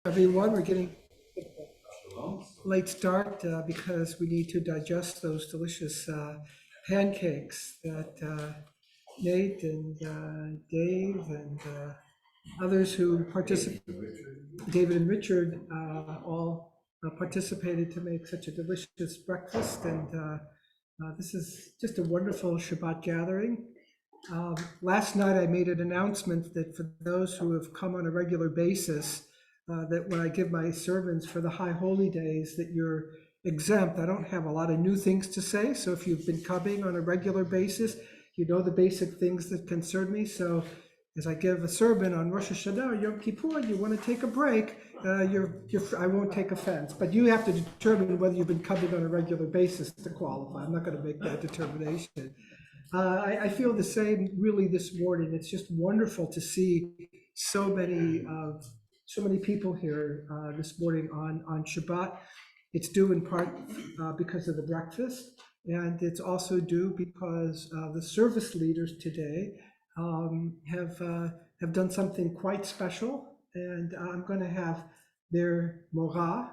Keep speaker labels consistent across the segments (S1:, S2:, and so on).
S1: Everyone, we're getting a late start because we need to digest those delicious pancakes that Nate and Dave and others who participated, David and Richard, all participated to make such a delicious breakfast. And this is just a wonderful Shabbat gathering. Last night I made an announcement that for those who have come on a regular basis, that when I give my sermons for the high holy days, that you're exempt. I don't have a lot of new things to say. So if you've been coming on a regular basis, you know the basic things that concern me. So as I give a sermon on Rosh Hashanah or Yom Kippur, and you want to take a break, I won't take offense. But you have to determine whether you've been coming on a regular basis to qualify. I'm not going to make that determination. I feel the same really this morning. It's just wonderful to see so many people here this morning on Shabbat. It's due in part because of the breakfast, and it's also due because the service leaders today have done something quite special, and I'm going to have their Morah,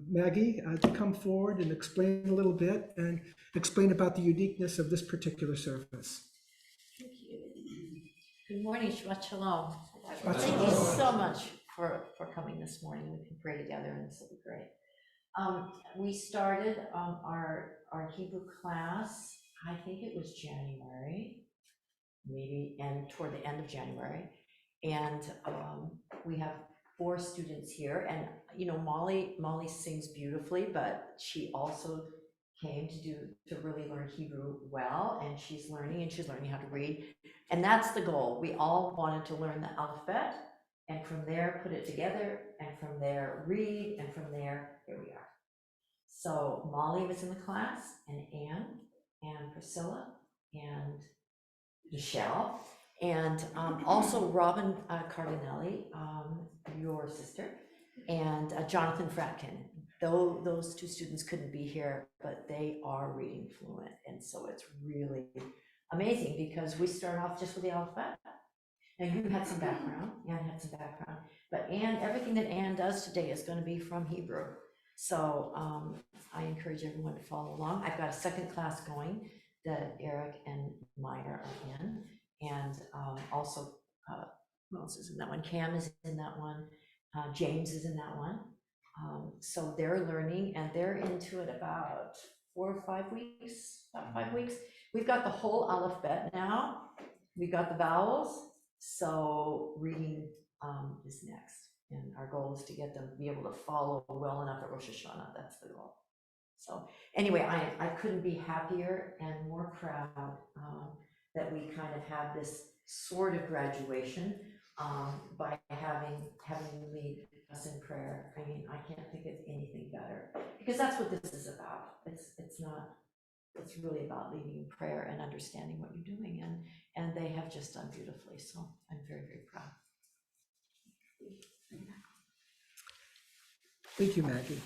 S1: Maggie, to come forward and explain a little bit and explain about the uniqueness of this particular service.
S2: Thank you. Good morning, Shabbat Shalom.
S1: Shabbat
S2: Thank
S1: Shalom.
S2: you so much for coming this morning. We can pray together and this will be great. We started our Hebrew class, I think it was January, maybe, and toward the end of January. And we have 4 students here, and you know, Molly sings beautifully, but she also came to really learn Hebrew well, and she's learning how to read, and that's the goal. We all wanted to learn the alphabet, and from there put it together, and from there read, and from there, here we are. So Molly was in the class, and Anne, and Priscilla, and Michelle, and also Robin Cardinelli, your sister, and Jonathan Fratkin. Though those 2 students couldn't be here, but they are reading fluent, and so it's really amazing because we start off just with the alphabet. Now you had some background, Anne had some background, but everything that Anne does today is going to be from Hebrew. So I encourage everyone to follow along. I've got a second class going that Eric and Meyer are in, and also who else is in that one? Cam is in that one. James is in that one. So they're learning, and they're into it about 4 or 5 weeks, about 5 weeks. We've got the whole alphabet now. We've got the vowels. So reading is next. And our goal is to get them to be able to follow well enough at Rosh Hashanah. That's the goal. So anyway, I couldn't be happier and more proud that we kind of have this sort of graduation by having you lead us in prayer. I mean, I can't think of anything better, because that's what this is about. It's really about leading in prayer and understanding what you're doing, and they have just done beautifully. So I'm very, very proud.
S1: Thank you, Maggie.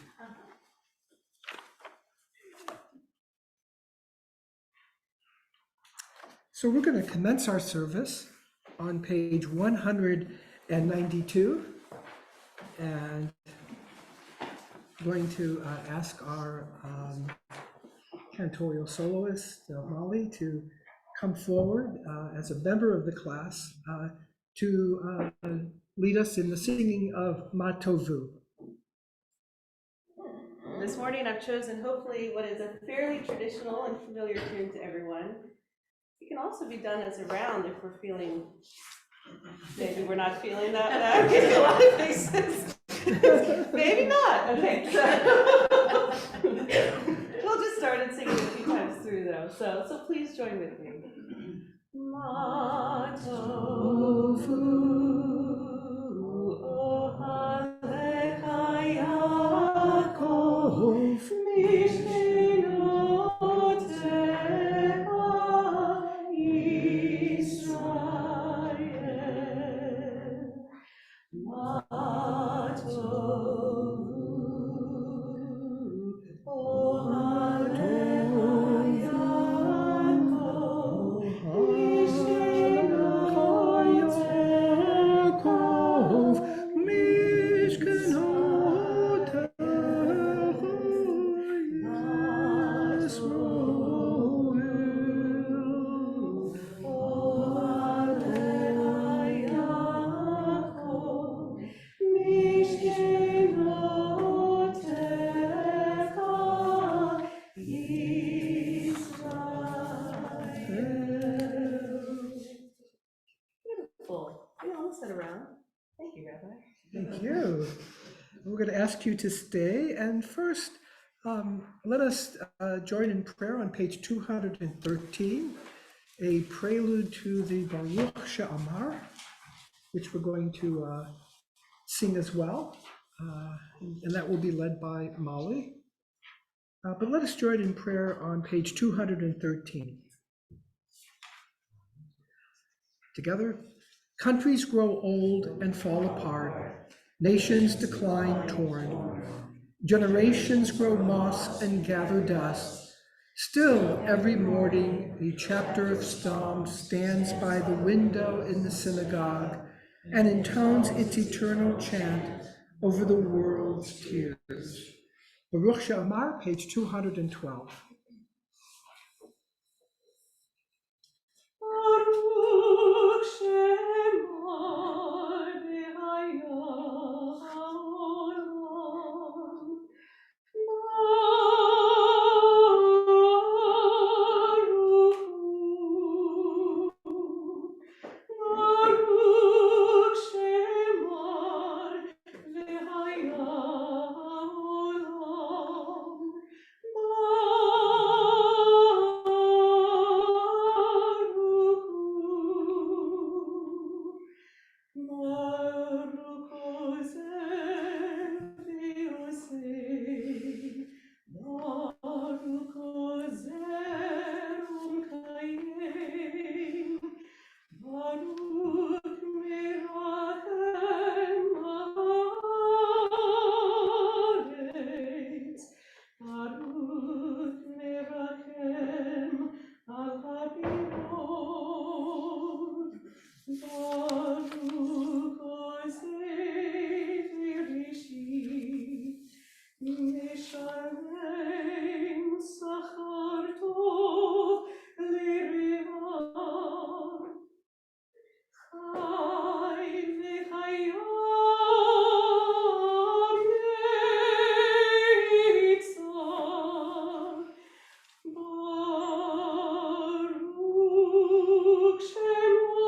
S1: So we're going to commence our service on page 192, and I'm going to ask our cantorial soloist, Molly, to come forward as a member of the class to lead us in the singing of Ma Tovu.
S3: This morning I've chosen hopefully what is a fairly traditional and familiar tune to everyone. It can also be done as a round if we're feeling, maybe we're not feeling that. I'm getting a lot of faces. Maybe not. Okay. So we'll just start and sing it a few times through though. So please join with me. Ma tovu ohalecha Yaakov mishenotecha Yisrael. Ma tovu ohalecha Yaakov mishenotecha
S1: Thank you. We're going to ask you to stay. And first, let us join in prayer on page 213, a prelude to the Baruch She'amar, which we're going to sing as well. And that will be led by Molly. But let us join in prayer on page 213. Together, countries grow old and fall apart, nations decline torn, generations grow moss and gather dust. Still, every morning, a chapter of Psalms stands by the window in the synagogue and intones its eternal chant over the world's tears. Baruch She'amar, page 212.
S3: Baruch Shemar V'haya Haolam. Baruch Shemar V'haya Haolam. Baruch Ozer V'Yosei, Baruch Ozer U'Mkayem, Baruch Merachem Haaretz, Baruch Merachem Al Habirot, Baruch Ozei V'Rishit, Meshalem Sachar Tov L'Re'ah, Chai V'Chayam Neitzah, Baruch Shemo,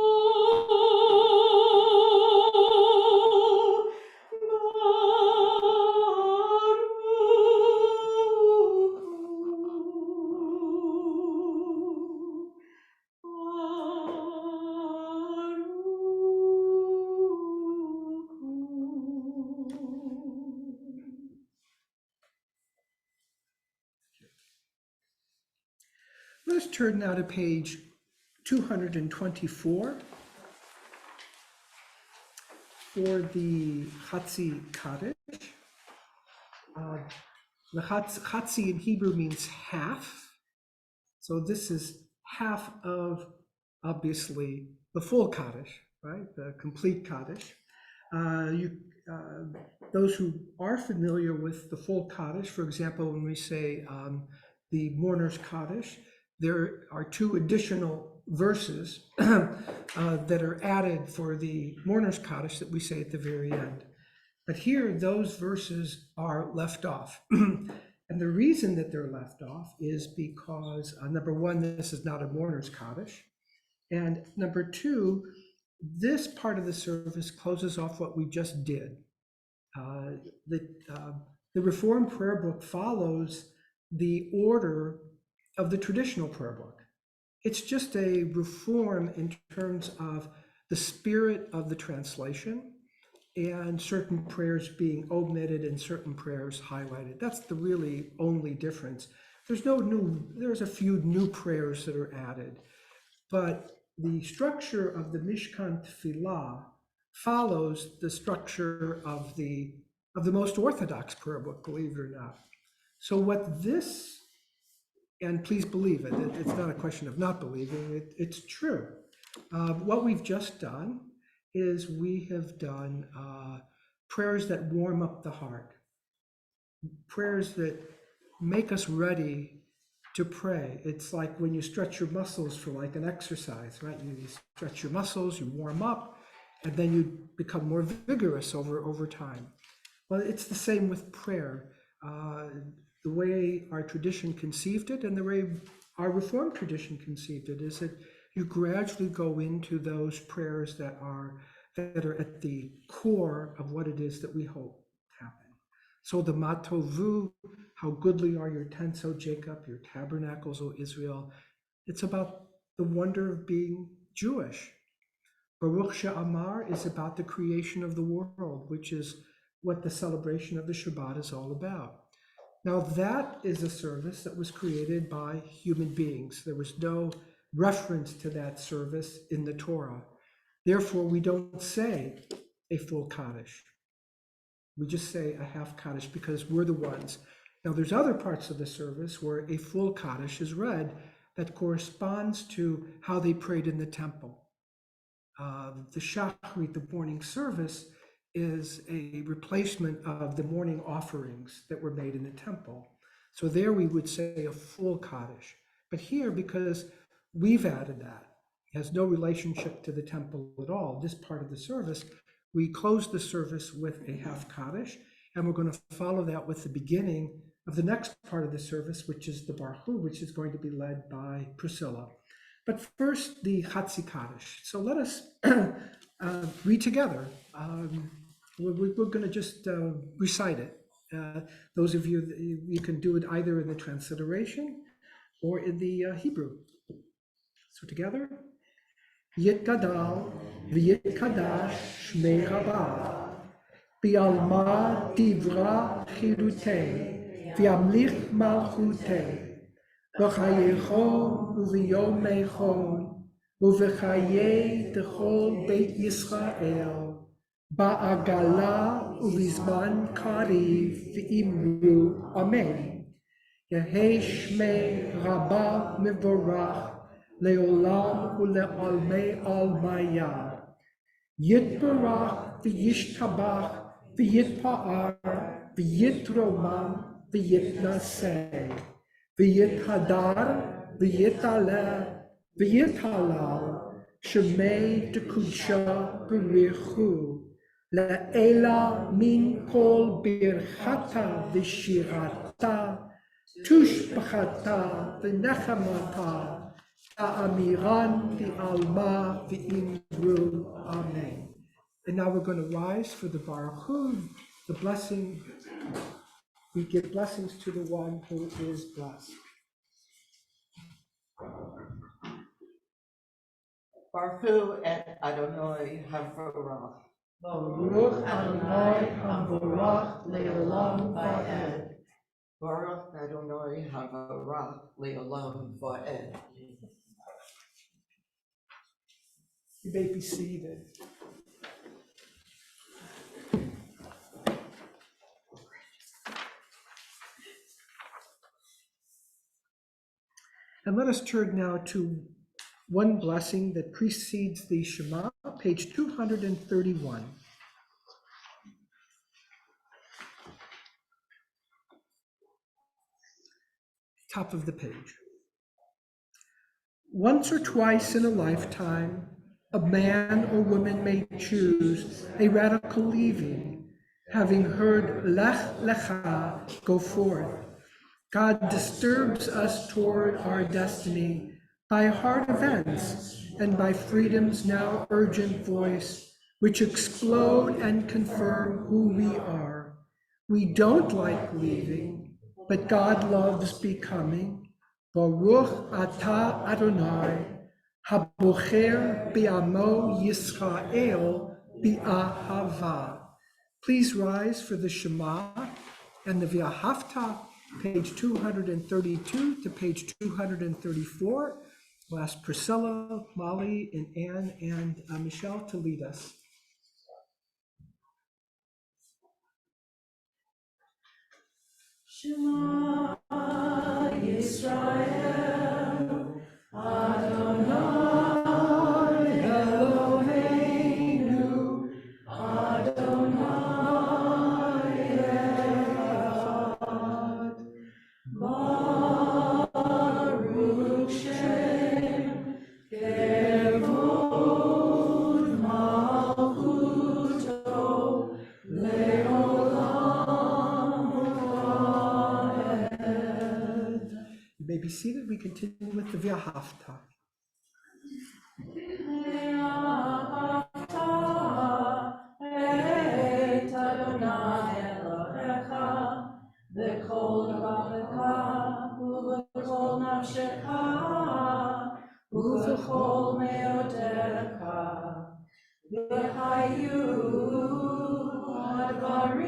S1: Let's turn now to page 224 for the Hatsikarish. The Hatsi in Hebrew means half. So this is half of, obviously, the full Kaddish, right? The complete Kaddish. Those who are familiar with the full Kaddish, for example, when we say the mourner's Kaddish, there are two additional verses that are added for the mourner's Kaddish that we say at the very end. But here, those verses are left off. And the reason that they're left off is because, number one, this is not a mourner's Kaddish. And number two, this part of the service closes off what we just did. The Reformed prayer book follows the order of the traditional prayer book. It's just a reform in terms of the spirit of the translation and certain prayers being omitted and certain prayers highlighted. That's the really only difference. There's a few new prayers that are added, but the structure of the Mishkan Tefillah follows the structure of the most Orthodox prayer book, believe it or not. So what this, and please believe it, it's not a question of not believing, it's true. What we've just done is we have done prayers that warm up the heart, prayers that make us ready to pray. It's like when you stretch your muscles for like an exercise, right? You stretch your muscles, you warm up, and then you become more vigorous over time. Well, it's the same with prayer. The way our tradition conceived it and the way our Reformed tradition conceived it is that you gradually go into those prayers that that are at the core of what it is that we hope to happen. So the Matovu, how goodly are your tents, O Jacob, your tabernacles, O Israel. It's about the wonder of being Jewish. Baruch She'amar is about the creation of the world, which is what the celebration of the Shabbat is all about. Now that is a service that was created by human beings. There was no reference to that service in the Torah. Therefore, we don't say a full Kaddish. We just say a half Kaddish because we're the ones. Now there's other parts of the service where a full Kaddish is read that corresponds to how they prayed in the temple. The Shachrit, the morning service, is a replacement of the morning offerings that were made in the temple. So there we would say a full Kaddish. But here, because we've added that, it has no relationship to the temple at all, this part of the service, we close the service with a half Kaddish, and we're going to follow that with the beginning of the next part of the service, which is the Barhu, which is going to be led by Priscilla. But first, the Hatsikarish. So let us read together. We're going to just recite it. Those of you, you can do it either in the transliteration or in the Hebrew. So together. Yitgadal v'yitkadash shmei Rabba bi'alma divra chirutei v'yamlich malchutei v'chayechon u'v'yomechon u'v'chayei d'chol beit Yisrael ba'agala u'v'zman kariv v'imru amen. Yehei shmei Rabba mevorach Leolam ule'almei almaya. Yitbarach v'yishtabach v'yitpa'ar v'yitromam v'yitnaseh v'yithadar v'yitaleh v'yithalal shemei dekudsha b'richu le'ela min kol birchata v'shirata tushbachata v'nechamata Amiran the Alma the Imru. Amen. And now we're going to rise for the Baruch Hu, the blessing. We give blessings to the one who is blessed.
S4: Baruch Hu et Adonai Havorach.
S1: Baruch Adonai Havorach Leolam Va'ed.
S4: Baruch Adonai Havorach Leolam Va'ed.
S1: You may be seated. And let us turn now to one blessing that precedes the Shema, page 231. Top of the page. Once or twice in a lifetime, a man or woman may choose a radical leaving, having heard Lech Lecha, go forth. God disturbs us toward our destiny by hard events and by freedom's now urgent voice, which explode and confirm who we are. We don't like leaving, but God loves becoming. Baruch atah Adonai, habocher bi'amo Yisrael bi'ahava. Please rise for the Shema and the V'ahavta, page 232 to page 234. We'll ask Priscilla, Molly, and Anne, and Michelle to lead us.
S5: Shema Yisrael, Adonai Eloheinu, Adonai Echad, Baruch Shem Kevod Malchuto Leolam.
S1: You may be seated. We continue with the V'ahavta.
S5: V'ahavta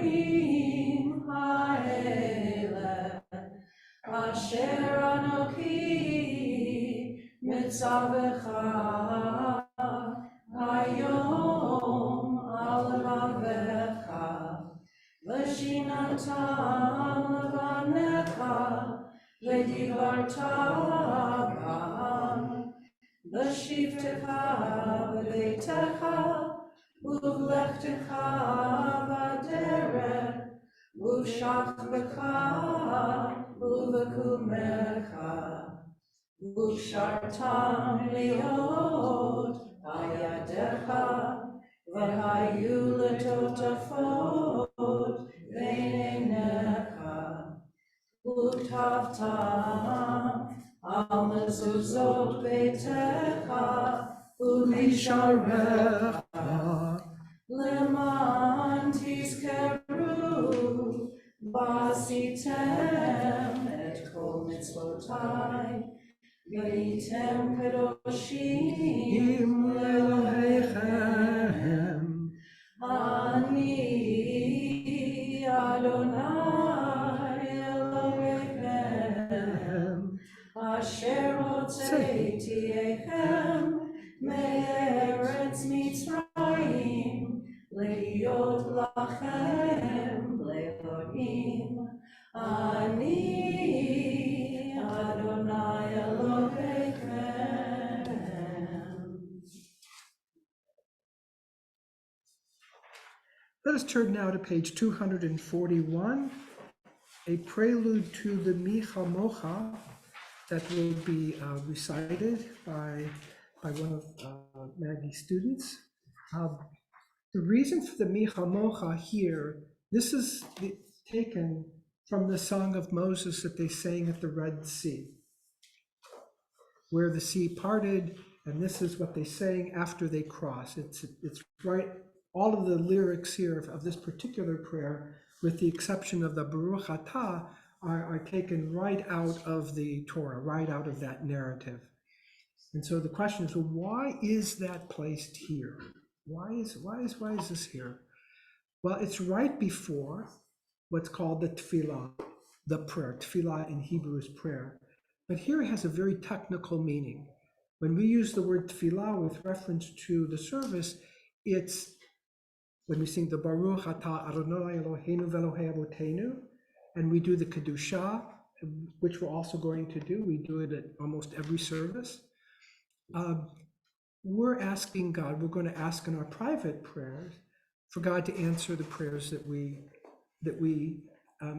S5: הדברים האלה, אשר אנוכי מצווך היום על לבבך, ושיננתם לבניך, ודיברת בם, בשבתך בביתך, ובלכתך בדרך, ובשכבך ובקומך, וקשרתם להיות בידיך, והיו לטוטפות בין עיניך, וכתבתם על מזוזות ביתך ובשעריך, למען תזכרו ועשיתם את כל מצוותיי, והייתם קדושים לאלוהיכם. אני אדוני אלוהיכם, אשר הוצאתיכם מארץ מצרים, להיות לכם לאלוהים. אני אדוני אלוהיכם.
S1: Let us turn now to page 241, a prelude to the Mi Chamocha that will be recited by one of Maggie's students. The reason for the Mi Chamocha here, this is taken from the Song of Moses that they sang at the Red Sea, where the sea parted, and this is what they sang after they crossed. It's right. All of the lyrics here of this particular prayer, with the exception of the Baruch Atah, are taken right out of the Torah, right out of that narrative. And so the question is, well, why is that placed here? Why is this here? Well, it's right before what's called the tefillah, the prayer. Tefillah in Hebrew is prayer. But here it has a very technical meaning. When we use the word tefillah with reference to the service, it's when we sing the Baruch Atah Adonai Eloheinu v'Elohei Avotenu, and we do the Kedusha, which we're also going to do. We do it at almost every service. We're asking God, we're going to ask in our private prayers for God to answer the prayers that we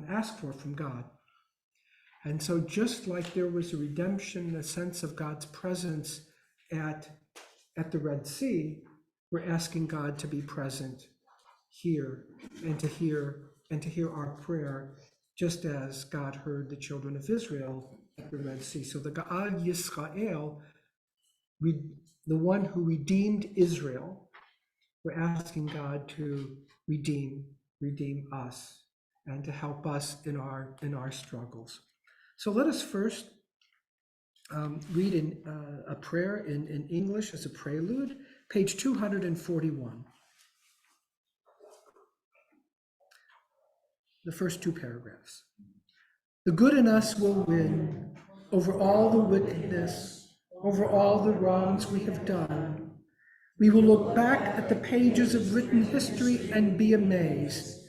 S1: ask for from God. And so just like there was a redemption, a sense of God's presence at the Red Sea, we're asking God to be present here and to hear our prayer, just as God heard the children of Israel at the Red Sea. So the Ga'al Yisrael, the one who redeemed Israel, we're asking God to redeem us and to help us in our struggles. So let us first read a prayer in English as a prelude, page 241. The first two paragraphs. The good in us will win over all the wickedness, over all the wrongs we have done. We will look back at the pages of written history and be amazed,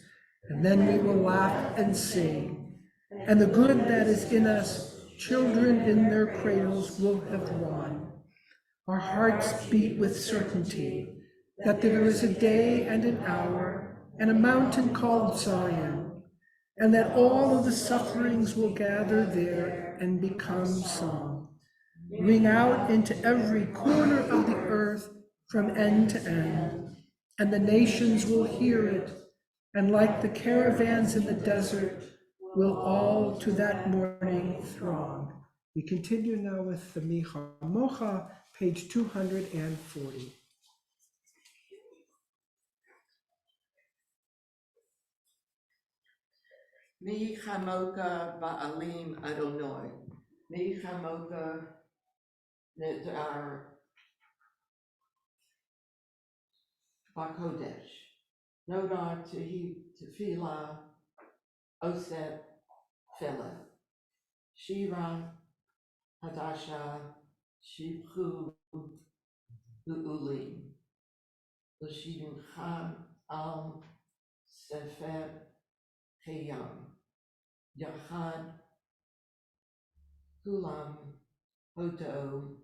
S1: and then we will laugh and sing. And the good that is in us, children in their cradles will have won. Our hearts beat with certainty that there is a day and an hour and a mountain called Zion, and that all of the sufferings will gather there and become song, ring out into every corner of the earth from end to end, and the nations will hear it, and like the caravans in the desert, will all to that morning throng. We continue now with the Mi Chamocha, page 240.
S4: Mi chamoka ba'alim Adonai. Mi chamoka nedar ba'kodesh. Nodar Tefillah Oseh Philip. Shira Hadasha Shibchu U'ulim. L'shivcha al Sefer Chayam. Yachad Kulam Hoto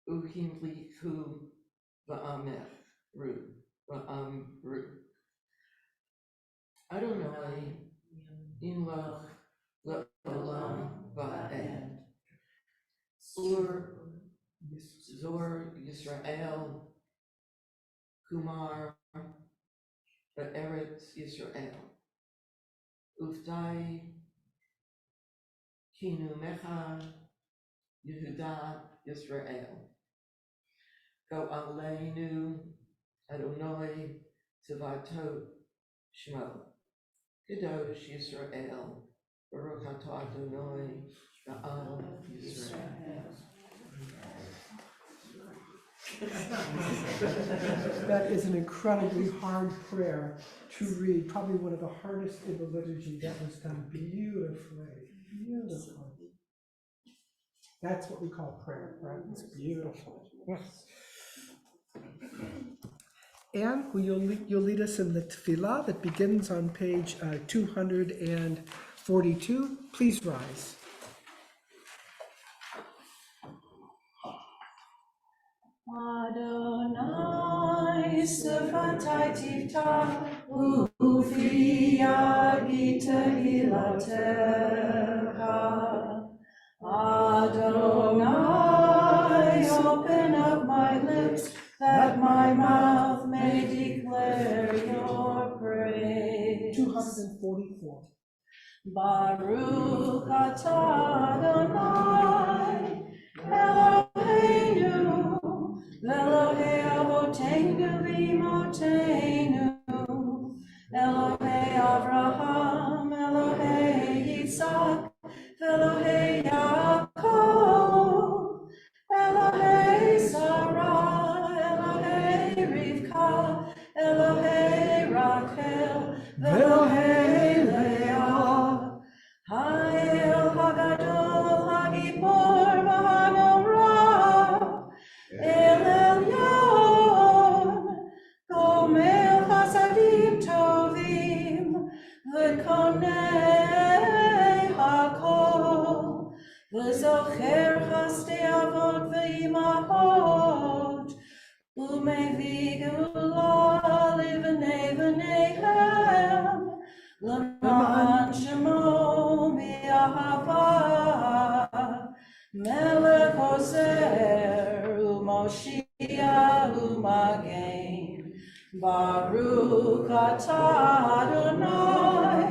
S4: Uhimliku Va'amru. Adonai Imlach Le'olam Va'ed. Zor Yisrael Kumar Eretz Yisrael. Uftai Kinu Mecha Yehuda Yisrael. Go Aleinu Adonai Tavatot Shmo. Kadosh Yisrael. Baruch atah Adonai Ba'al Yisrael.
S1: That is an incredibly hard prayer to read, probably one of the hardest in the liturgy. That was done beautifully, beautifully. That's what we call prayer, right? It's beautiful. Yes. And you'll lead us in the tefillah that begins on page 242. Please rise.
S5: Adonai Sefatai Tifta Ufia Gita Ilatecha. Adonai, open up my lips that my mouth may declare your praise.
S1: 244.
S5: Baruch atah Adonai, Eloheinu, Elohei Avotenu v'Imotenu, Elohei Avraham, Elohei Yitzhak, Elohei Yaakov, Elohei Sarah, Elohei Rivka, Elohei Rachel, Elohei Leah. Ha'el Hagadol Hagibor V'Hanorah, El Elyon, Gomel Chasadim Tovim, V'Konei Hakol, V'Zocher Chasdei Avot V'Imahot, U'Mevii Geula Livnei V'Neihem, L'man Shemo Mi'ahava, Melech Ozer U'Moshiach U'Magen. Baruch atah Adonai,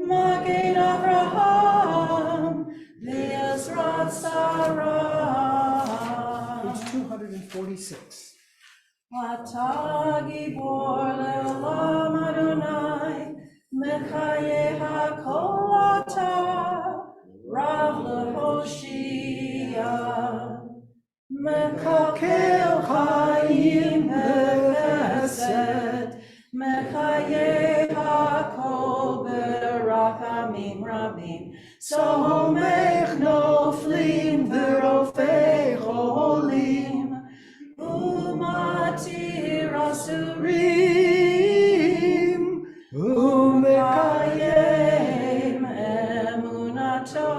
S5: Magen Avraham, V'Ezrat Sarah.
S1: Page 246.
S5: Atah Gibor Le'olam Adonai, Mechaye HaKol atah, Rav LeHoshia. Mekakel Chaim B'Chesed, Mechaye HaKol B'Rachamim Rabim. Somech Noflim V'Rofei Cholim, Umatir Asurim, Umekayem Emunato,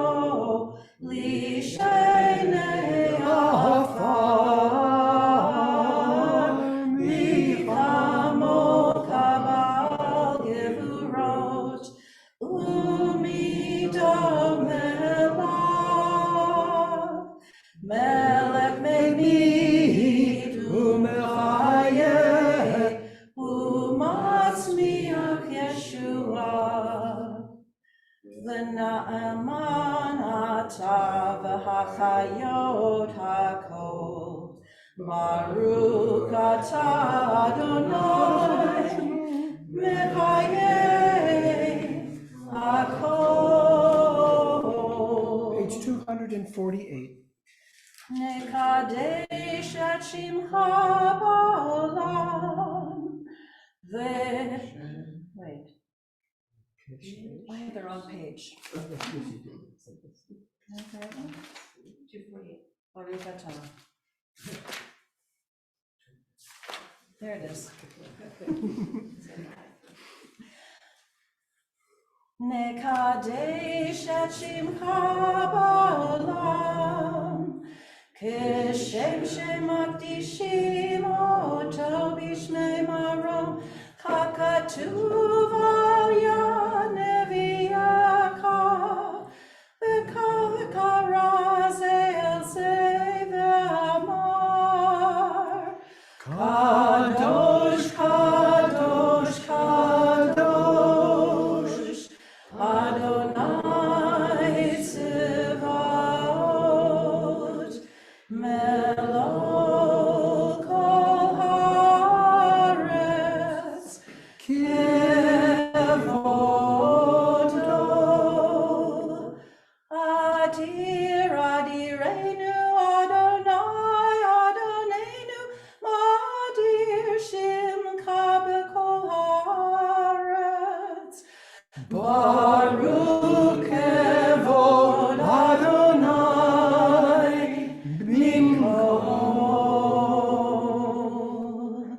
S5: Lishenei Afar, Michamo Kabal Gevurot, Umidom Melav, Melech Memid Umechayeh, Umatzmiach Yeshua. V'na'aman atah v'hachayot hakol. Baruch atah Adonai, Mechayeh hakol.
S1: Page 248.
S5: Nekadesh et shimcha ba'olam, Wait, I have the wrong page. Okay.
S2: 248.
S5: Barukata. There it is. Nekadesh et shimcha ba'olam, kishem shemakdishim oto b'shnei marom, kakatuv al yad nevi'aka, v'karaz el ve'amar, kadosh, kadosh, kadosh, Adonai Tzevaot, Melech kol haaretz, kevodo. Adir, adirenu, Adonai, Adonenu, Madir shimcha b'kol haaretz. Baruch kevod Adonai b'mkol.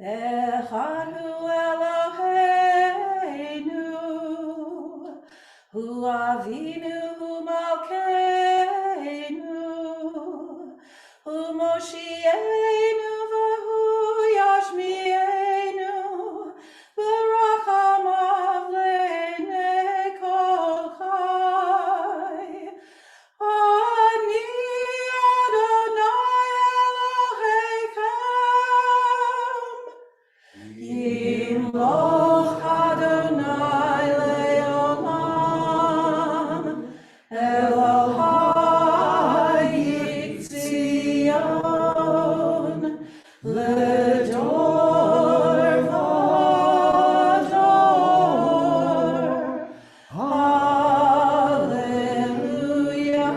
S5: Echad hu Eloheinu, hu Avinu, hu Malkeinu, hu Moshienu, v'hu Yashmienu, v'rachamav le'nei kol chai. Ani Adonai Elohechem, Yimloch Adonai le'olam, Elohai Yitzion, Ledor vador. Hallelujah.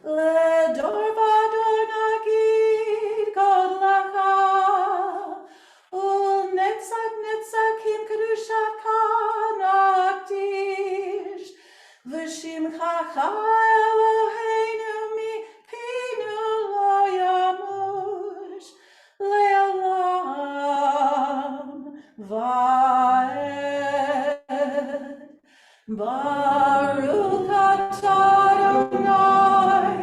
S5: Ledor vador nagid God laka, ul netzach netzakim kedushatka nakdish, v'shimchacha Eloheinu mipinu lo yamush, le'olam va'ed. Baruch atah Adonai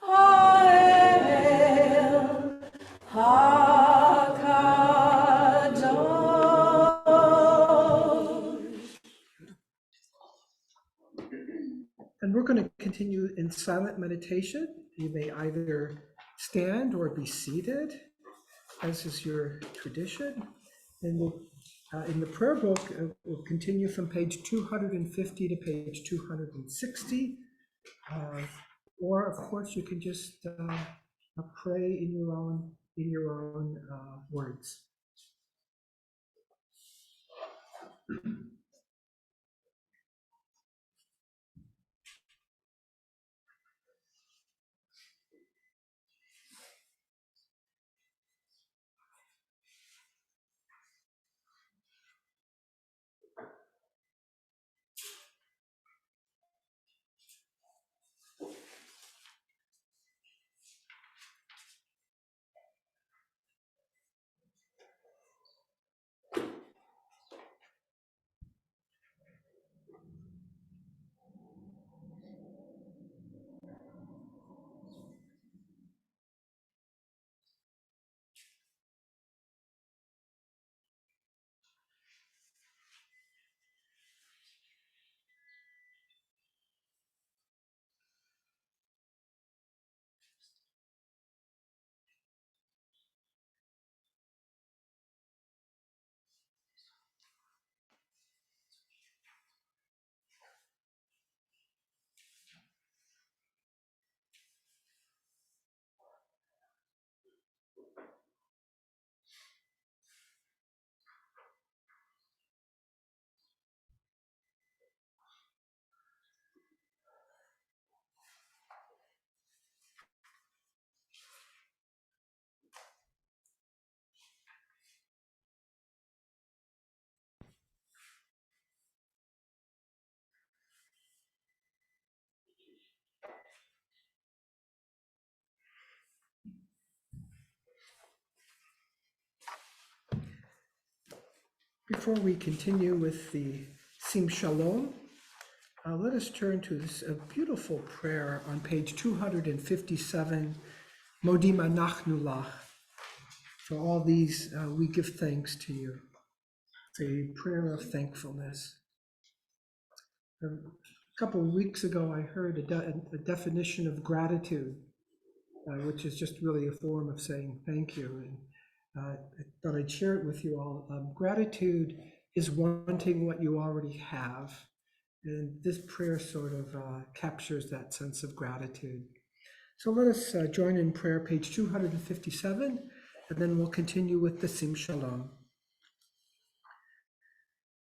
S5: ha'el hakadosh.
S1: And we're going to continue in silent meditation. You may either stand or be seated, as is your tradition. And we'll, in the prayer book, we'll continue from page 250 to page 260. Or, of course, you can just pray in your own words. Before we continue with the Sim Shalom, let us turn to this beautiful prayer on page 257, Modim Anachnu Lach. For all these, we give thanks to you. The prayer of thankfulness. A couple of weeks ago, I heard a definition of gratitude, which is just really a form of saying thank you. And I thought I'd share it with you all. Gratitude is wanting what you already have. And this prayer sort of captures that sense of gratitude. So let us join in prayer, page 257, and then we'll continue with the Sim Shalom.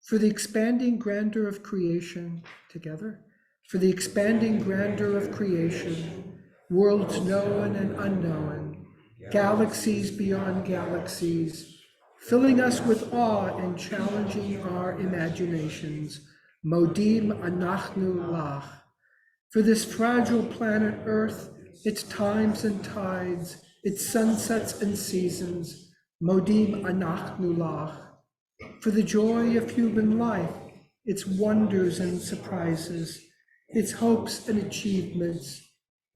S1: For the expanding grandeur of creation, together, for the expanding grandeur of creation, worlds known and unknown, galaxies beyond galaxies, filling us with awe and challenging our imaginations, Modim Anachnu Lach. For this fragile planet Earth, its times and tides, its sunsets and seasons, Modim Anachnu Lach. For the joy of human life, its wonders and surprises, its hopes and achievements,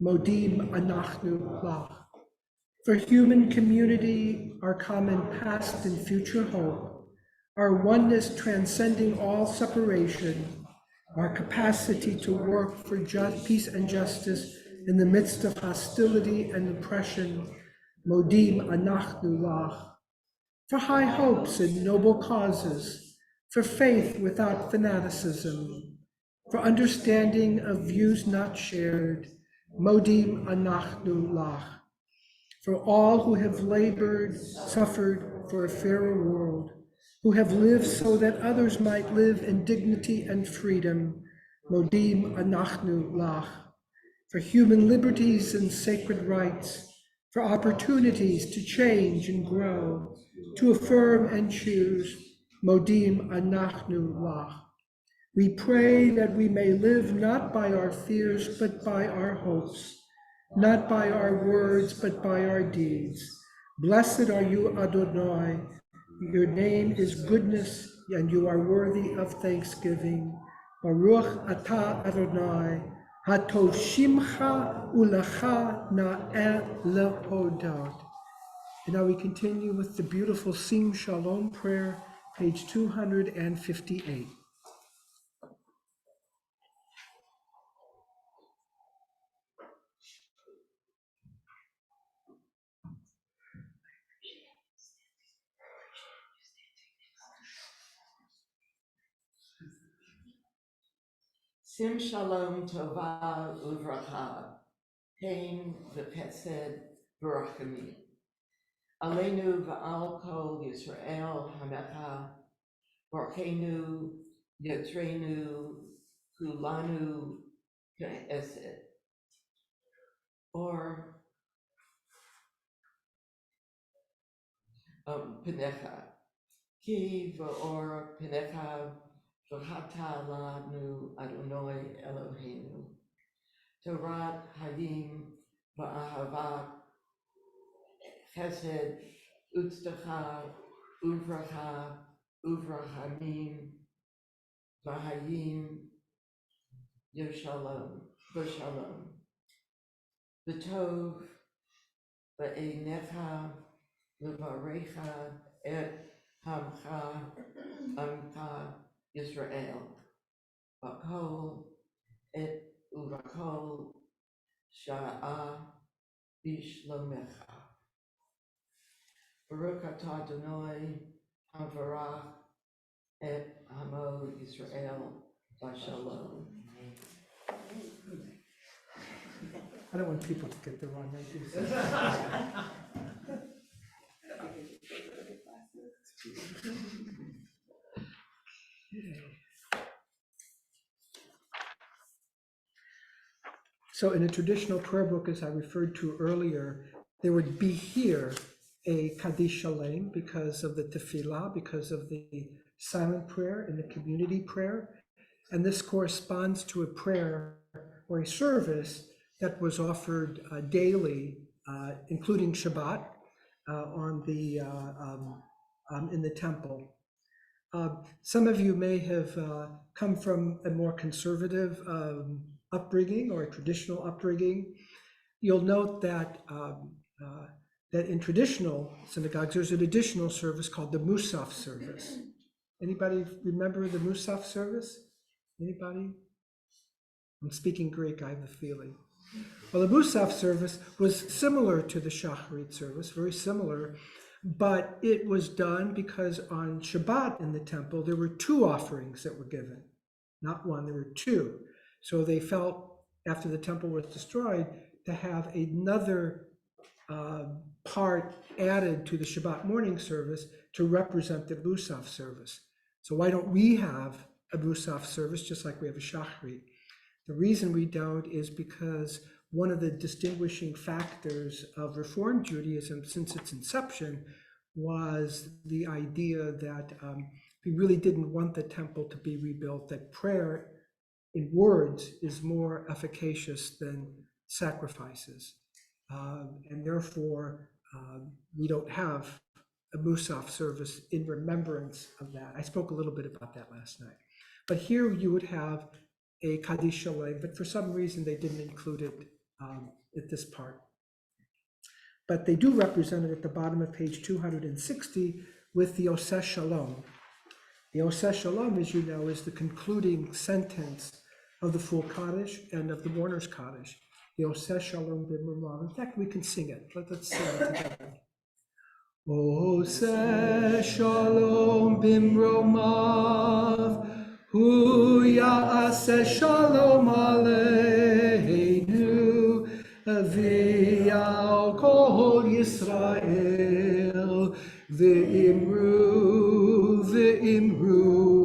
S1: Modim Anachnu Lach. For human community, our common past and future hope, our oneness transcending all separation, our capacity to work for peace and justice in the midst of hostility and oppression, Modim Anachnu Lach. For high hopes and noble causes, for faith without fanaticism, for understanding of views not shared, Modim Anachnu Lach. For all who have labored, suffered for a fairer world, who have lived so that others might live in dignity and freedom, Modim Anachnu Lach. For human liberties and sacred rights, for opportunities to change and grow, to affirm and choose, Modim Anachnu Lach. We pray that we may live not by our fears, but by our hopes, not by our words, but by our deeds. Blessed are you, Adonai. Your name is goodness, and you are worthy of thanksgiving. Baruch atah Adonai, hatov shimcha ulecha na'eh lehodot. And now we continue with the beautiful Sim Shalom prayer, page 258.
S4: Sim Shalom Tova Uvracha, Pain V'Chesed V'Rachamim. Aleinu V'al Kol Yisrael Hamecha, Barkeinu Yetrenu Kulanu Ke'esed. Or Penecha, Ki V'or Penecha V'chata Lanu Adonai Eloheinu. Torat Hayim V'ahavat Chesed Utztacha Uvracha Uvrachamim V'hayim Yoshalom V'shalom V'tov V'einecha V'varecha Et Hamcha Amcha Yisrael V'kol Et Uvakol Sha'a Bishlomecha. Baruch atah Adonai Havarach Et Hamo Yisrael V'shalom.
S1: I don't want people to get the wrong ideas. So in a traditional prayer book, as I referred to earlier, there would be here a Kaddish Shalem because of the tefillah, because of the silent prayer and the community prayer. And this corresponds to a prayer or a service that was offered daily, including Shabbat, in the temple. Some of you may have come from a more conservative upbringing or a traditional upbringing. You'll note that that in traditional synagogues, there's an additional service called the Musaf service. Anybody remember the Musaf service? Anybody? I'm speaking Greek, I have the feeling. Well, the Musaf service was similar to the Shacharit service, very similar, but it was done because on Shabbat in the temple, there were two offerings that were given, not one, there were two. So they felt, after the temple was destroyed, to have another part added to the Shabbat morning service to represent the Musaf service. So why don't we have a Musaf service just like we have a Shacharit? The reason we don't is because one of the distinguishing factors of Reform Judaism since its inception was the idea that we really didn't want the temple to be rebuilt, that prayer in words is more efficacious than sacrifices. And therefore, we don't have a Musaf service in remembrance of that. I spoke a little bit about that last night. But here you would have a Kaddish Shalem, but for some reason they didn't include it at this part. But they do represent it at the bottom of page 260 with the Oseh Shalom. The Oseh Shalom, as you know, is the concluding sentence of the full Kaddish and of the mourner's Kaddish. The Oseh Shalom b'mromav. In fact, we can sing it. Let's sing it together. Oseh Shalom b'mromav, hu ya'aseh shalom aleinu, v'yal kol Yisrael, v'imru,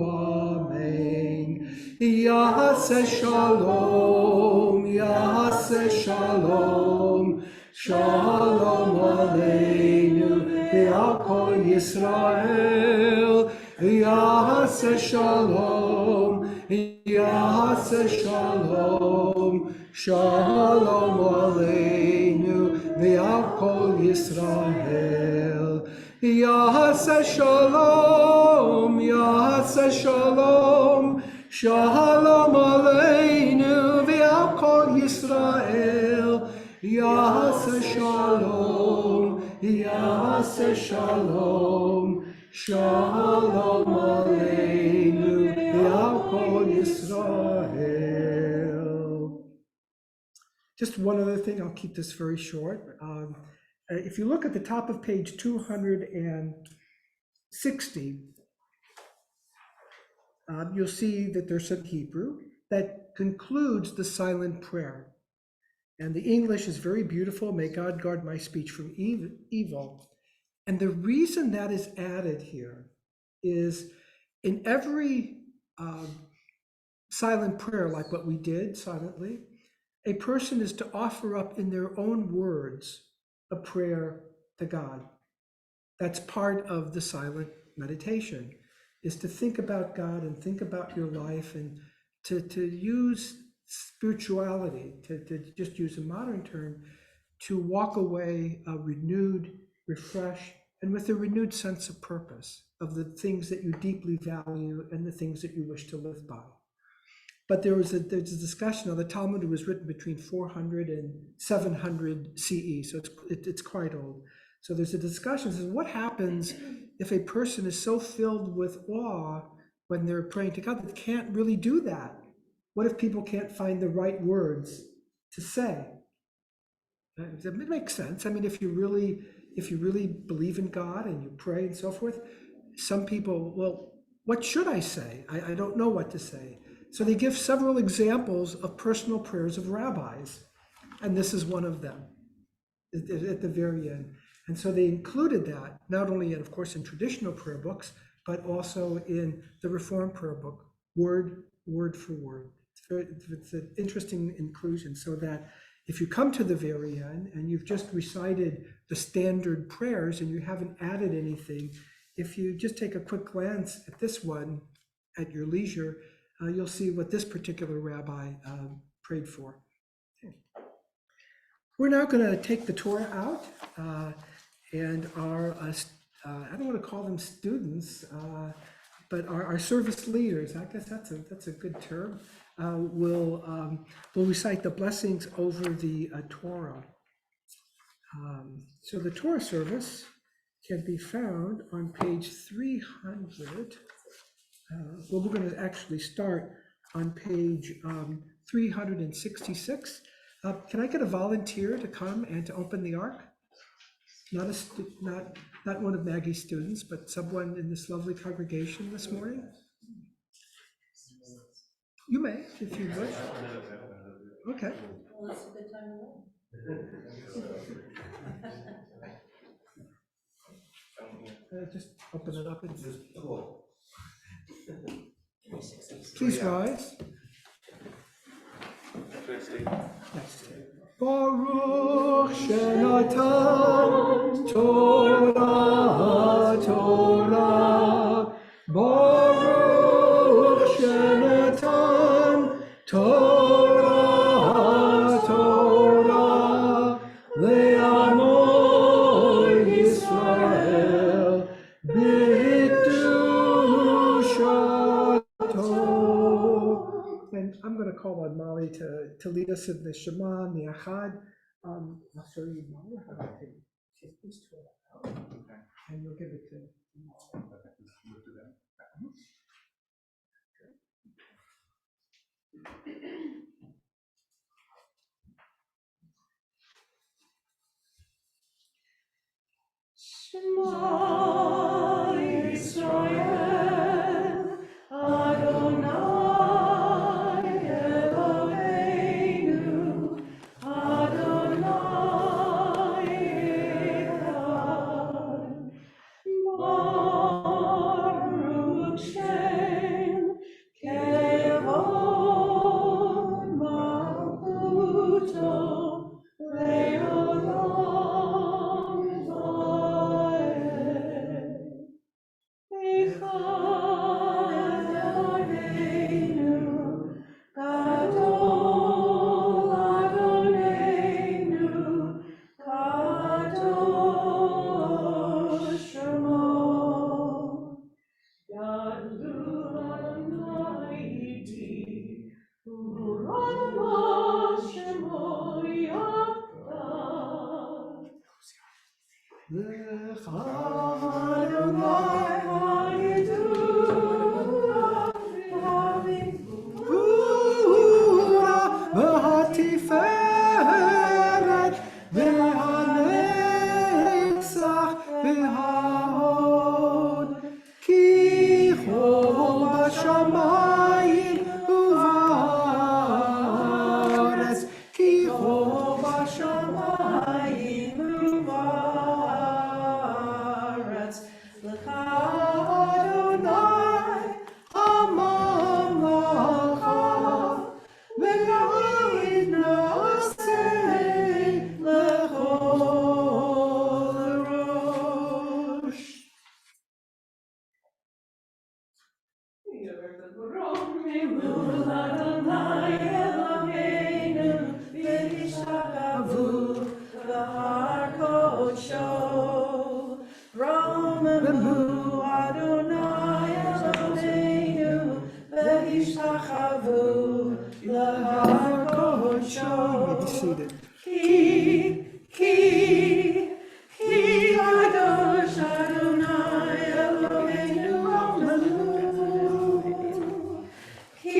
S1: amen. Ya'aseh shalom, ya'aseh shalom, shalom aleinu, v'al kol Yisrael, ya'aseh shalom, ya'aseh shalom, shalom aleinu, v'al kol Yisrael. Ya'aseh shalom, ya'aseh shalom, shalom aleinu, v'al kol Yisrael. Ya'aseh shalom, ya'aseh shalom, shalom aleinu, v'al kol Yisrael. Just one other thing, I'll keep this very short. If you look at the top of page 260, you'll see that there's some Hebrew that concludes the silent prayer. And the English is very beautiful. May God guard my speech from evil. And the reason that is added here is in every silent prayer, like what we did silently, a person is to offer up in their own words a prayer to God. That's part of the silent meditation, is to think about God and think about your life and to use spirituality, to just use a modern term, to walk away renewed, refreshed, and with a renewed sense of purpose of the things that you deeply value and the things that you wish to live by. But there's a discussion of the Talmud. Was written between 400 and 700 CE, so it's quite old. So there's a discussion, says what happens if a person is so filled with awe when they're praying to God that they can't really do that? What if people can't find the right words to say? It makes sense. I mean, if you really believe in God and you pray and so forth, some people, well, what should I say? I don't know what to say. So they give several examples of personal prayers of rabbis, and this is one of them at the very end. And so they included that, not only, of course, in traditional prayer books, but also in the Reform prayer book, word for word. It's an interesting inclusion, so that if you come to the very end and you've just recited the standard prayers and you haven't added anything, if you just take a quick glance at this one at your leisure, you'll see what this particular rabbi prayed for. Okay. We're now going to take the Torah out, and our, I don't want to call them students, but our service leaders, I guess that's a good term, will recite the blessings over the Torah. So the Torah service can be found on page 300. Well, we're going to actually start on page 366. Can I get a volunteer to come and to open the ark? Not one of Maggie's students, but someone in this lovely congregation this morning. You may, if you wish. Okay.
S2: Well, that's a good time to learn.
S1: Just open it up and please rise. Next. Baruch Shenatan Torah Torah. Baruch Shenatan Torah Torah. Le'amo Yisrael b'kedushato. And I'm going to call on Molly to lead us in the Shema and the Echad. I'll show you Molly how to take this tool out, and you'll give it to Molly.
S3: Shema Yisrael, Adonai Eloheinu, Adonai Echad. Baruch Shem Kevod Malchuto Le'olam Vaed. Echad Eloheinu, Gadol Adonenu, Kadosh Shemo. Gadlu Adonai iti, Urama Shemo Yachad. Adonai
S1: Pura v'hatiferet v'hanetzach v'hahod ki chol b'shamayim u'va'aretz ki chol b'shamayim u'va'aretz l'cha Adonai amamlacha v'yahid na'aseh l'chol rosh.
S3: Adonai Eloheinu, v'yishtachavu v'har kodsho. Romamu Adonai Eloheinu, v'yishtachavu v'har kodsho.
S1: You may be seated.
S3: Ki kadosh Adonai Eloheinu Romamu. Ki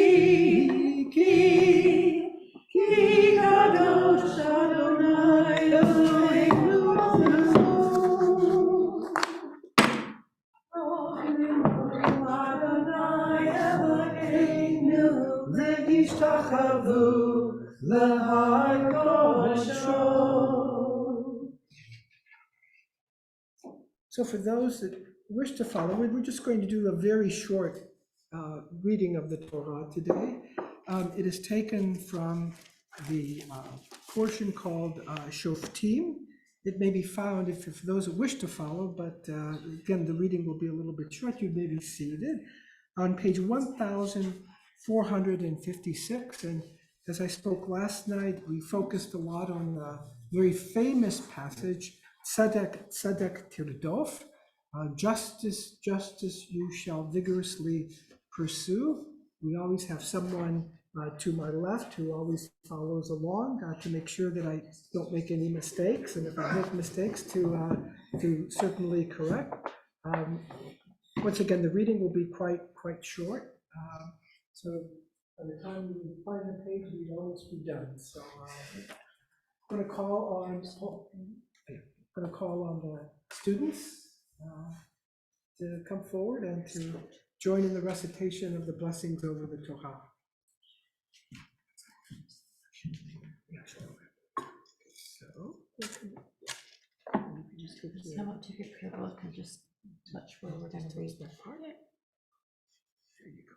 S3: kadosh Adonai Eloheinu Romamu. Adonai Eloheinu v'yishtachavu l'har kodsho.
S1: So for those that wish to follow, we're just going to do a very short reading of the Torah today. It is taken from the portion called Shoftim. It may be found if for those that wish to follow, but again, the reading will be a little bit short. You may be seated on page 1456. And as I spoke last night, we focused a lot on the very famous passage, Tzedek Tirdof, Justice you shall vigorously pursue. We always have someone to my left who always follows along to make sure that I don't make any mistakes, and if I make mistakes to certainly correct. Once again, the reading will be quite short, so by the time we find the page, we'll almost be done. So I'm going to call on the students to come forward and to join in the recitation of the blessings over the Torah. So,
S2: Just come up to your prayer book and just touch where we're going to read the part.
S1: there you go.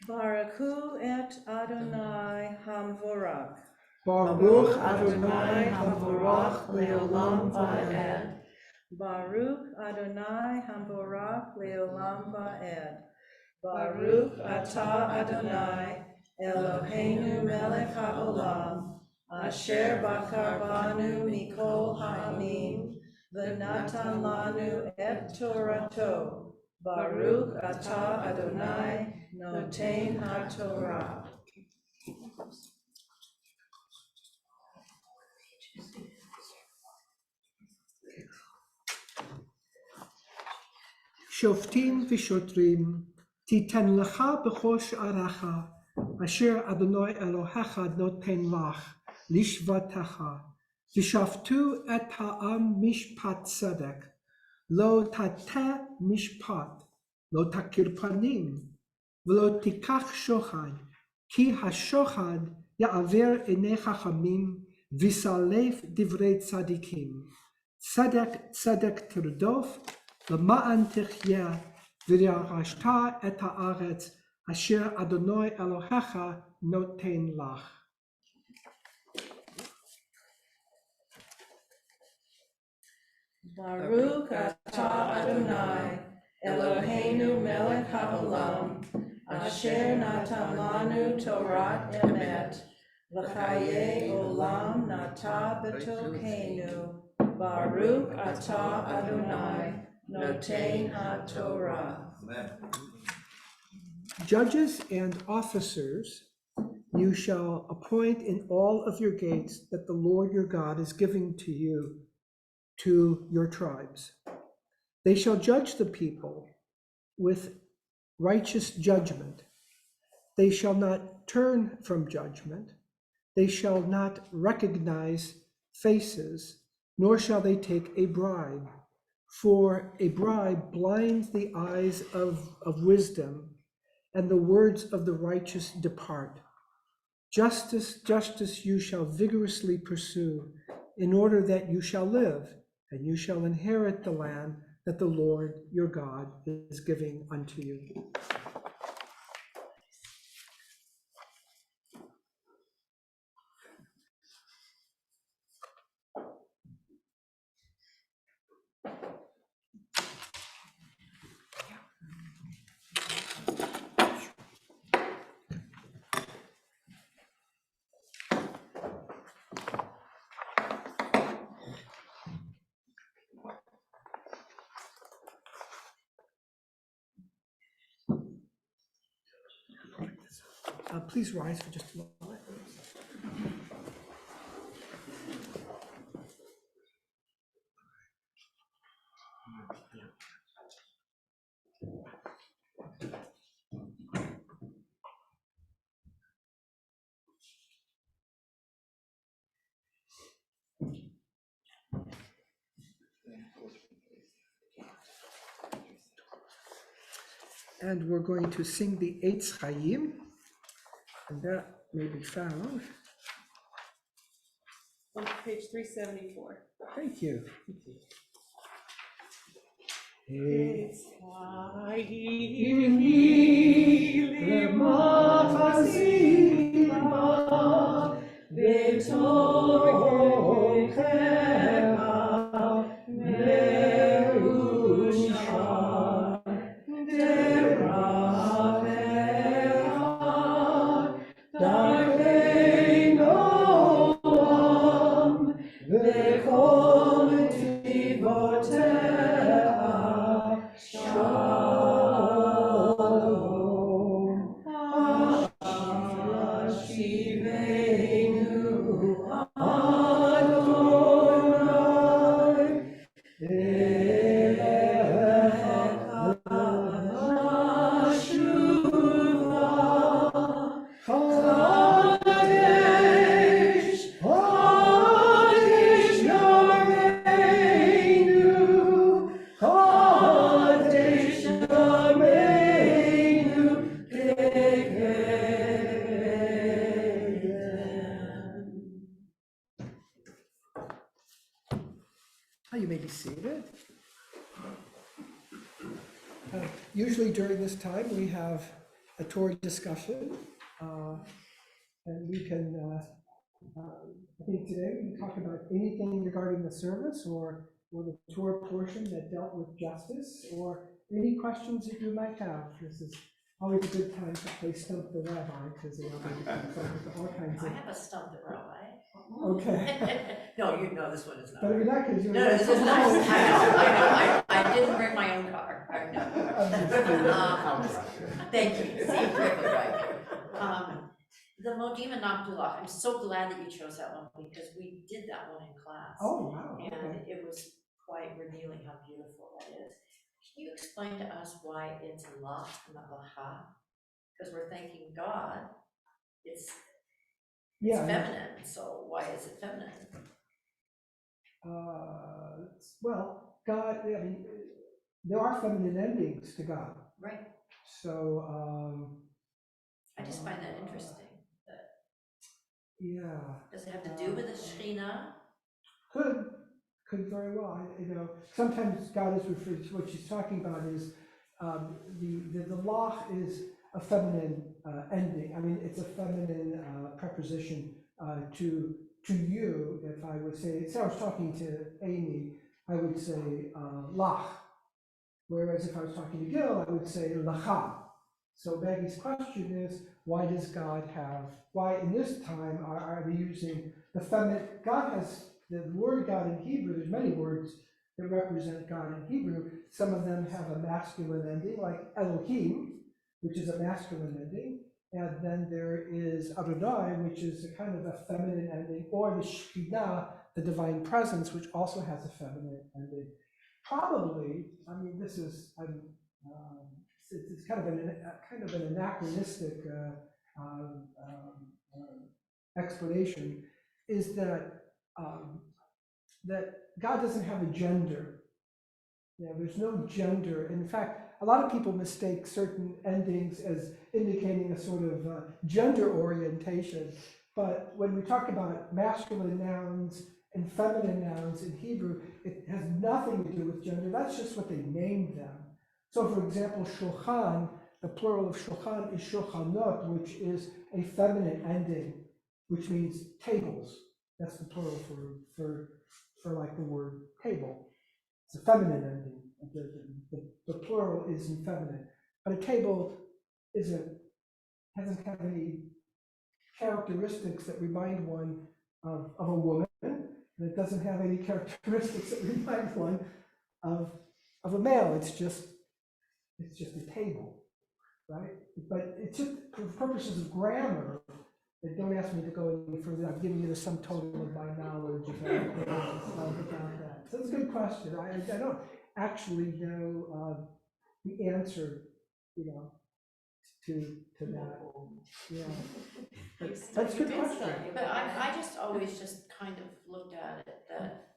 S5: Baruchu et Adonai Hamvorach.
S1: Baruch
S5: Adonai Hamvorach
S2: Leolam Va'ed.
S5: Baruch Adonai Hamvorach Leolam Va'ed. Baruch Atah Adonai Eloheinu melech haolam asher bakar banu mikol ha'amim v'natan lanu et Torato. Baruch Atah Adonai noten ha'Torah.
S1: Shoftim v'shotrim titen lecha b'chol she'arecha asher Adonai Elohecha noten lach lishvatecha v'shaftu et ha'am mishpat tzedek lo tateh mishpat lo takir panim v'lo tikach shochad ki hashochad ya'aver enei chachamim v'salef divrei tzadikim tzedek tirdof למען תחיה וירשת את הארץ אשר אדוני אלוהיך נותן לך.
S5: Baruch atah Adonai Eloheinu melech haolam asher natan lanu Torat emet v'chaye olam nata b'tokenu. Baruch atah Adonai noten ha'Torah.
S1: Judges and officers you shall appoint in all of your gates that the Lord your God is giving to you, to your tribes. They shall judge the people with righteous judgment. They shall not turn from judgment. They shall not recognize faces, nor shall they take a bribe. For a bribe blinds the eyes of wisdom, and the words of the righteous depart. Justice you shall vigorously pursue, in order that you shall live, and you shall inherit the land that the Lord your God is giving unto you. Please rise for just a moment. And we're going to sing the Eitz Chaim, and that may be found.
S3: On page 374.
S1: Thank you.
S3: It's
S1: seated. Usually during this time, we have a Torah discussion, and we can, I think today we can talk about anything regarding the service or the Torah portion that dealt with justice, or any questions that you might have. This is always a good time to play Stump the Rabbi, because they have all kinds
S2: I
S1: of.
S2: have a stump that rabbi.
S1: Okay.
S2: No, you know this one is not.
S1: But in that case, you're.
S2: No, this is nice. I didn't bring my own car. I know. Thank you. See, perfect, right. The Modim and Abdullah, I'm so glad that you chose that one because we did that one in class.
S1: Oh, wow.
S2: And
S1: Okay.
S2: it was quite revealing how beautiful that is. Can you explain to us why it's La, not Laha? Because we're thanking God. It's
S1: Yeah.
S2: feminine, so why is it feminine?
S1: Well, God, I mean, there are feminine endings to God.
S2: Right.
S1: So,
S2: I just find that interesting.
S1: yeah.
S2: Does it have to do with the Shekhinah?
S1: Could very well. Sometimes God is referred to, what she's talking about is the lach is a feminine ending. I mean, it's a feminine preposition to you. If I would say I was talking to Amy, I would say lach. Whereas if I was talking to Gil, I would say lacha. So Maggie's question is, why in this time are we using the feminine? God has the word God in Hebrew, there's many words that represent God in Hebrew. Some of them have a masculine ending, like Elohim, which is a masculine ending. And then there is Adonai, which is a kind of a feminine ending, or the Shekhinah, the divine presence, which also has a feminine ending. Probably, I mean, this is, it's kind of an anachronistic explanation, is that that God doesn't have a gender. There's no gender. In fact, a lot of people mistake certain endings as indicating a sort of gender orientation. But when we talk about masculine nouns and feminine nouns in Hebrew, it has nothing to do with gender. That's just what they named them. So for example, shulchan, the plural of shulchan is shulchanot, which is a feminine ending, which means tables. That's the plural for like the word table. It's a feminine ending. The plural is in feminine. But a table hasn't got any characteristics that remind one of a woman, and it doesn't have any characteristics that remind one of a male. It's just a table, right? But it's just for purposes of grammar. Don't ask me to go any further. I'm giving you the sum total of my knowledge about that. So it's a good question. I don't actually know the answer, to that. Yeah. That's a good question.
S2: But I just always just kind of looked at it that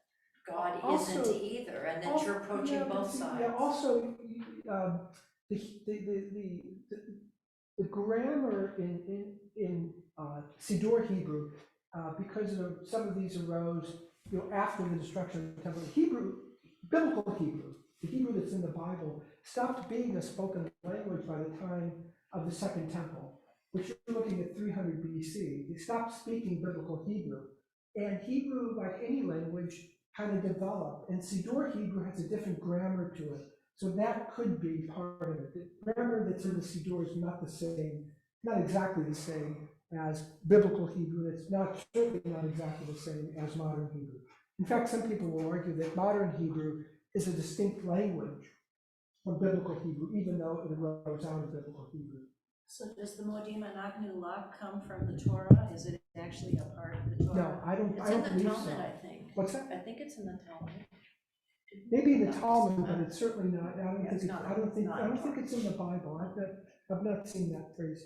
S2: God
S1: Also-
S2: isn't either, and that you're approaching both sides.
S1: Yeah, also, the grammar in Siddur Hebrew, because some of these arose, after the destruction of the temple. Hebrew, biblical Hebrew, the Hebrew that's in the Bible, stopped being a spoken language by the time of the Second Temple, which you're looking at 300 BC. They stopped speaking biblical Hebrew, and Hebrew, like any language, kind of developed. And Siddur Hebrew has a different grammar to it. So that could be part of it. The grammar that's in the Siddur is not the same, not exactly the same as biblical Hebrew. It's certainly not exactly the same as modern Hebrew. In fact, some people will argue that modern Hebrew is a distinct language from biblical Hebrew, even though it arose out of biblical Hebrew.
S6: So does the Modim Anachnu Lach come from the Torah? Is it actually a part of the Torah?
S1: No, I don't
S2: It's in the
S1: believe
S2: Talmud,
S1: so.
S2: I think.
S1: What's that?
S2: I think it's in the Talmud.
S1: Maybe in the Talmud, but it's certainly not. I don't think
S6: not
S1: it's in the Bible. I've not seen that phrase.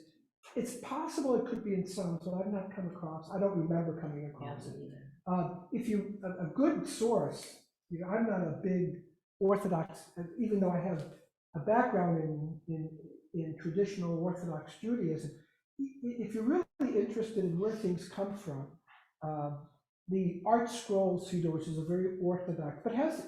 S1: It's possible it could be in some, but I've not come across. I don't remember coming across it. If you a good source, I'm not a big Orthodox, even though I have a background in traditional Orthodox Judaism. If you're really interested in where things come from, the Art Scroll Siddur, which is a very orthodox, but has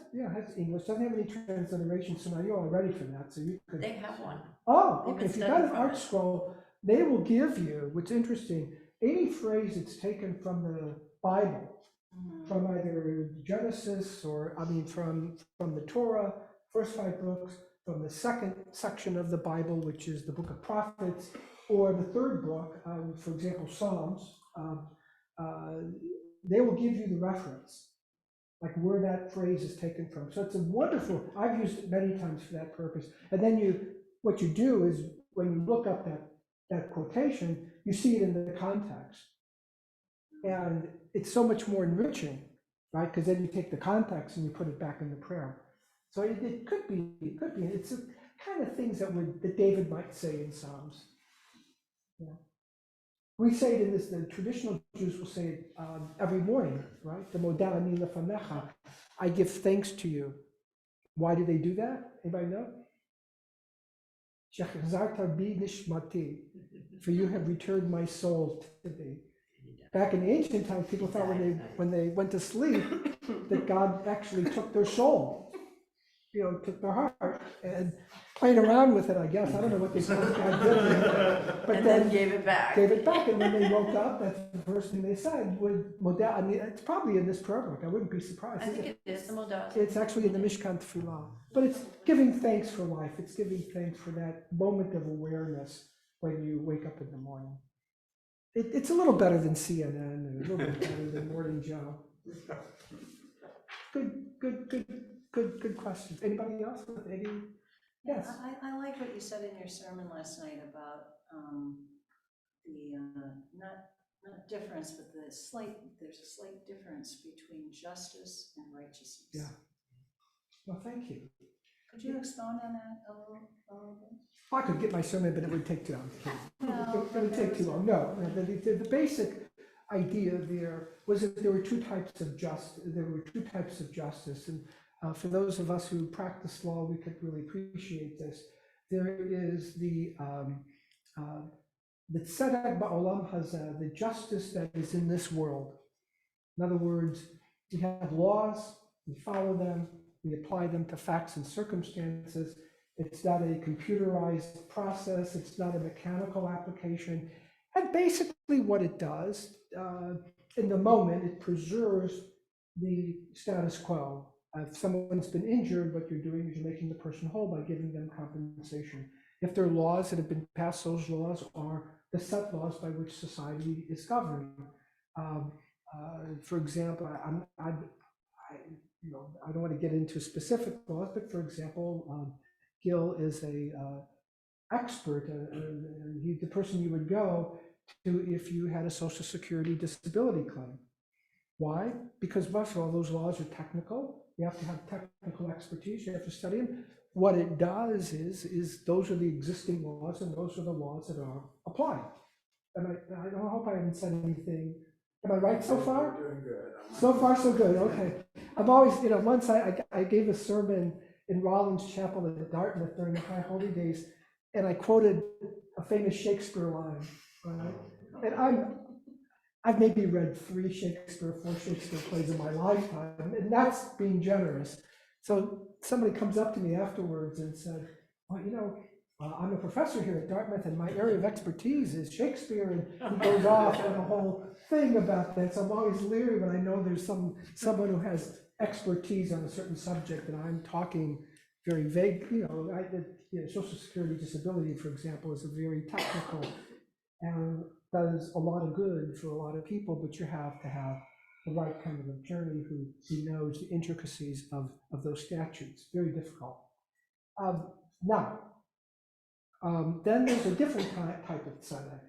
S1: English, doesn't have any transliteration, so now you're all ready for that, so you could.
S2: They have one.
S1: Oh,
S2: They've
S1: okay,
S2: been
S1: if you've got
S2: studying
S1: an
S2: from
S1: Art
S2: it.
S1: Scroll, they will give you, what's interesting, any phrase that's taken from the Bible, from either Genesis or, from the Torah, first 5 books, from the second section of the Bible, which is the book of prophets, or the third book, for example, Psalms, they will give you the reference, like where that phrase is taken from. So it's a wonderful, I've used it many times for that purpose. And then what you do is when you look up that quotation, you see it in the context. And it's so much more enriching, right? Because then you take the context and you put it back in the prayer. So it could be, it's a kind of things that David might say in Psalms. Yeah. We say it in this, the traditional Jews will say it every morning, right? The Modeh ani lefanecha, I give thanks to you. Why do they do that? Anybody know? Shechazarta bi nishmati, for you have returned my soul to thee. Back in the ancient times, people thought when they went to sleep that God actually took their soul, took their heart and played around with it, I guess. I don't know what they thought God did. But
S2: And then gave it back.
S1: And when they woke up, that's the first thing they said. It's probably in this prayer book. I wouldn't be surprised.
S2: I think it is the Modeh.
S1: It's actually in the Mishkan Tefillah. But it's giving thanks for life. It's giving thanks for that moment of awareness when you wake up in the morning. It's a little better than CNN and a little bit better than Morning Joe. Good questions. Anybody else with any? Yes.
S6: I like what you said in your sermon last night about the not difference, but there's a slight difference between justice and righteousness.
S1: Yeah. Well, thank you.
S6: Could you expound on that a little bit?
S1: I could get my sermon, but it would take too long. It would take too long. No, the basic idea there was that there were two types of justice, and for those of us who practice law, we could really appreciate this. There is the tzedek ba'olam hazeh, the justice that is in this world. In other words, we have laws, we follow them, we apply them to facts and circumstances. It's not a computerized process, it's not a mechanical application. And basically what it does, in the moment, it preserves the status quo. If someone's been injured, what you're doing is you're making the person whole by giving them compensation. If there are laws that have been passed, those laws are the set laws by which society is governed. For example, I don't want to get into specific laws, but for example, Gil is a expert, he's the person you would go to if you had a Social Security disability claim. Why? Because first of all, those laws are technical. You have to have technical expertise. You have to study them. What it does is those are the existing laws, and those are the laws that are applied. And I don't hope I haven't said anything. Am I right so far?
S7: You're doing good.
S1: So far, so good. Okay. I've always, once I gave a sermon in Rollins Chapel at Dartmouth during the High Holy Days, and I quoted a famous Shakespeare line. Right? And I've maybe read 4 Shakespeare plays in my lifetime, and that's being generous. So somebody comes up to me afterwards and said, well, I'm a professor here at Dartmouth, and my area of expertise is Shakespeare, and he goes off on a whole thing about that. So I'm always leery when I know there's someone who has expertise on a certain subject, and I'm talking very vague. Social Security disability, for example, is a very technical and does a lot of good for a lot of people, but you have to have the right kind of attorney who knows the intricacies of those statutes. Very difficult. Then there's a different type of tzedek.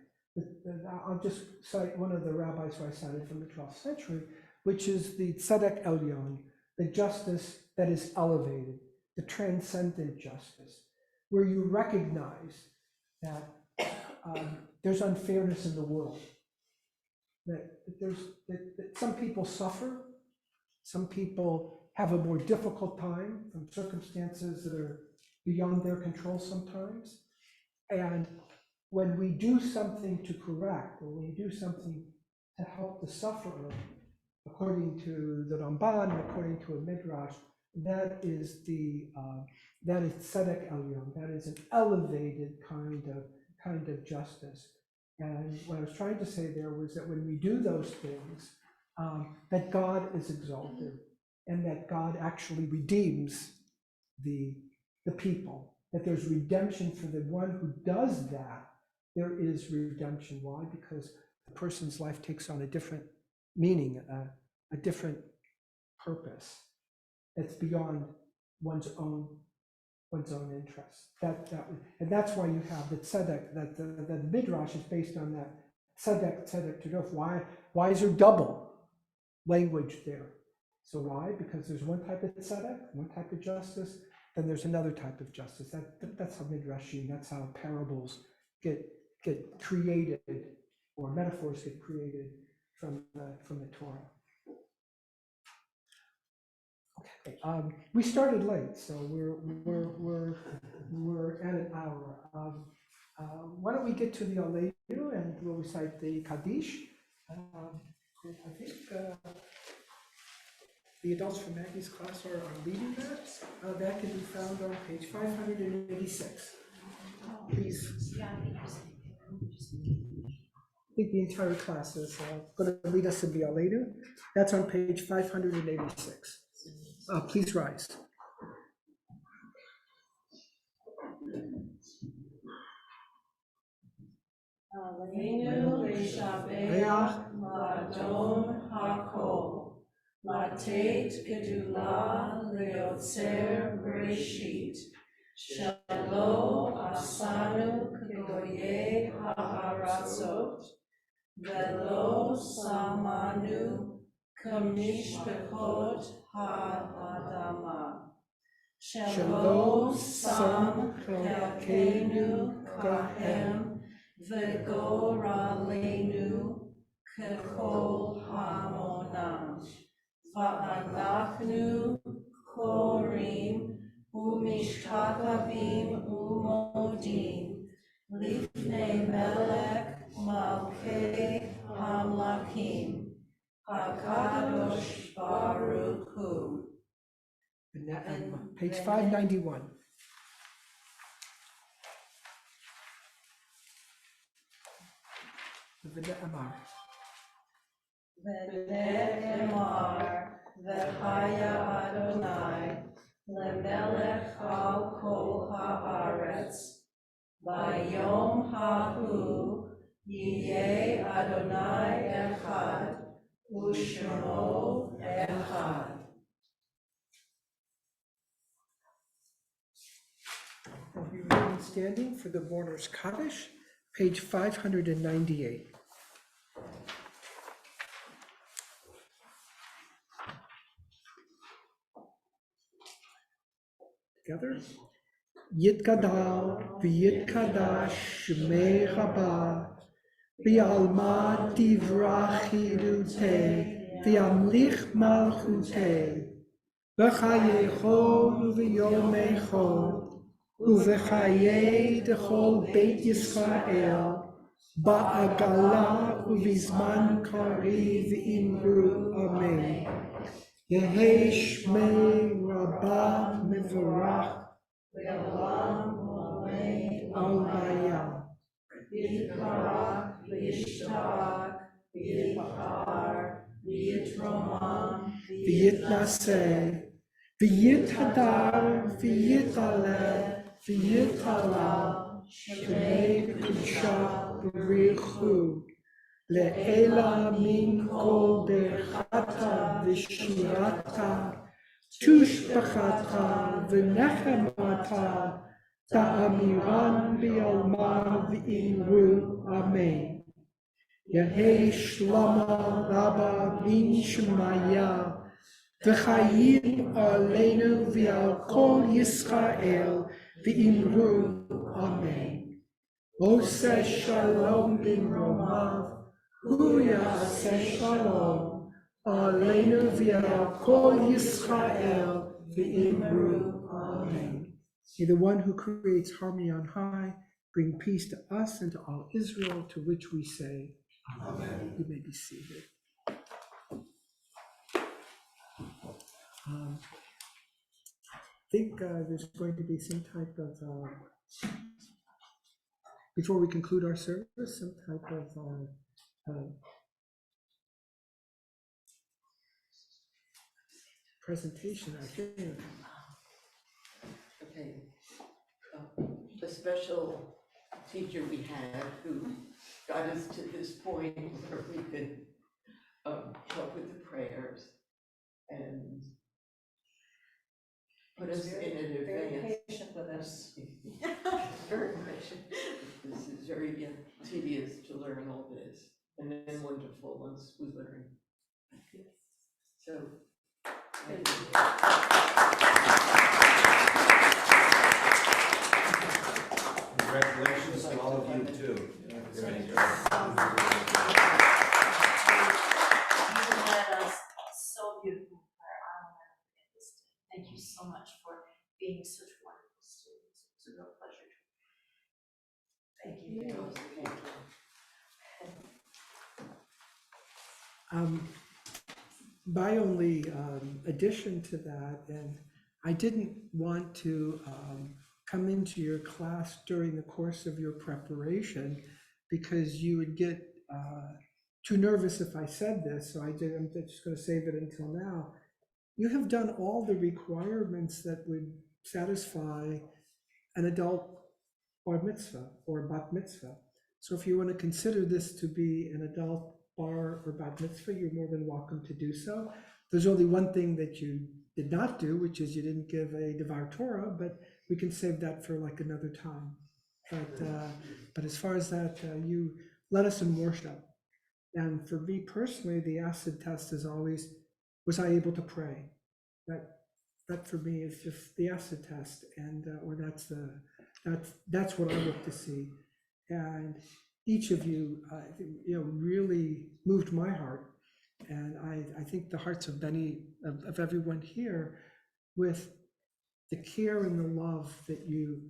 S1: I'll just cite one of the rabbis who I cited from the 12th century, which is the tzedek elyon, the justice that is elevated, the transcendent justice, where you recognize that there's unfairness in the world, that some people suffer, some people have a more difficult time from circumstances that are beyond their control sometimes. And when we do something to correct, or when we do something to help the sufferer, according to the Ramban, and according to a Midrash, that is tzedek elyon, that is an elevated kind of justice. And what I was trying to say there was that when we do those things, that God is exalted, and that God actually redeems the people, that there's redemption for the one who does that. There is redemption. Why? Because the person's life takes on a different meaning, a different purpose that's beyond one's own interests. And that's why you have the tzedek, that the midrash is based on that tzedek taduf. Why is there double language there? So why? Because there's one type of tzedek, one type of justice, then there's another type of justice. That's how midrashim, that's how parables get created, or metaphors get created from the Torah. Okay, we started late, so we're at an hour. Why don't we get to the Aleinu and we'll recite the Kaddish. I think the adults from Maggie's class are leading that. That can be found on page 586. Please. I think the entire class is going to lead us in the Aleinu. That's on page 586. Please rise.
S3: Aleinu v'shabeach la'adon hakol, latet gedula leotzer bereshit, shelo asanu k'goyei ha'aratzot, velo samanu k'mishpechot ha'adama. Shelo sam chelkeinu kahem, V'goralenu kechol hamonam, va'anachnu korim u'mishtakavim u'modim lifnei melech malkei hamlakim, hakadosh baruch hu.
S1: Page 591. V'ne'emar.
S3: V'ne'emar v'chaya Adonai lemelech al kol haaretz, vayom hahu yiyeh Adonai echad u'shemo echad.
S1: We remain standing for the mourner's Kaddish, page 598. Together. Yitgadal v'yitkadash shmei Rabba v'yalma divrach chilutei v'yamlich malchutei v'chayecho v'yomecho uv'chaye dechol beit Yisrael ba'agala uv'izman kari v'imru amen. Yehei shmei Rabba mevorach Alvaya.
S3: Yitkarak, Yishtak, Yitkar, Yitromam,
S1: V'yitnaseh, v'yithadar, v'yitale, v'yitalal, shmei v'kudshah b'richu, le'ela min kol berchata v'shirata, tushbachata v'nechemata, ta'amiran v'yalma v'imru amen. Yehei shlama rabba min shemaya, v'chayim aleinu v'al kol Yisrael v'imru amen. Oseh shalom b'mromav, hu yaseh shalom aleinu v'al kol Yisrael v'imru amen. May the one who creates harmony on high bring peace to us and to all Israel, to which we say, Amen. You may be seated. I think there's going to be some type of, before we conclude our service, some type of presentation, I think.
S4: Okay. The special teacher we had who got us to this point where we could help with the prayers and put us in an
S6: Very
S4: advance.
S6: patient with us.
S4: Very patient. This is very tedious to learn all this, and then wonderful once we learn. So, thank you.
S7: Congratulations to all of you too. Very good.
S2: You led us so beautifully in prayer. I will never forget this day. Thank you so much for being such wonderful students. It's a real pleasure. Thank you.
S1: My only addition to that, and I didn't want to come into your class during the course of your preparation because you would get too nervous if I said this, so I'm just going to save it until now. You have done all the requirements that would satisfy an adult bar mitzvah or bat mitzvah. So if you want to consider this to be an adult bar or bat mitzvah, you're more than welcome to do so. There's only one thing that you did not do, which is you didn't give a Devar Torah, but we can save that for like another time. But as far as that, you led us in worship. And for me personally, the acid test is always, was I able to pray? That for me is just the acid test, and or that's what I look to see. And each of you, really moved my heart, and I think the hearts of of everyone here, with the care and the love that you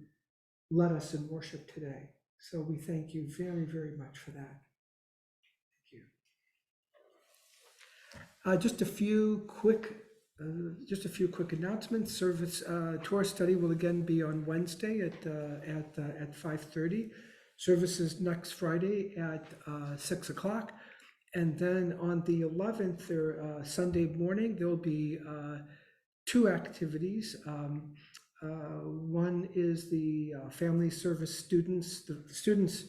S1: led us in worship today. So we thank you very, very much for that. Thank you. Just a few quick announcements. Service Torah study will again be on Wednesday at 5:30. Services next Friday at 6 o'clock. And then on the 11th, or Sunday morning, there'll be two activities. One is the family service students. The students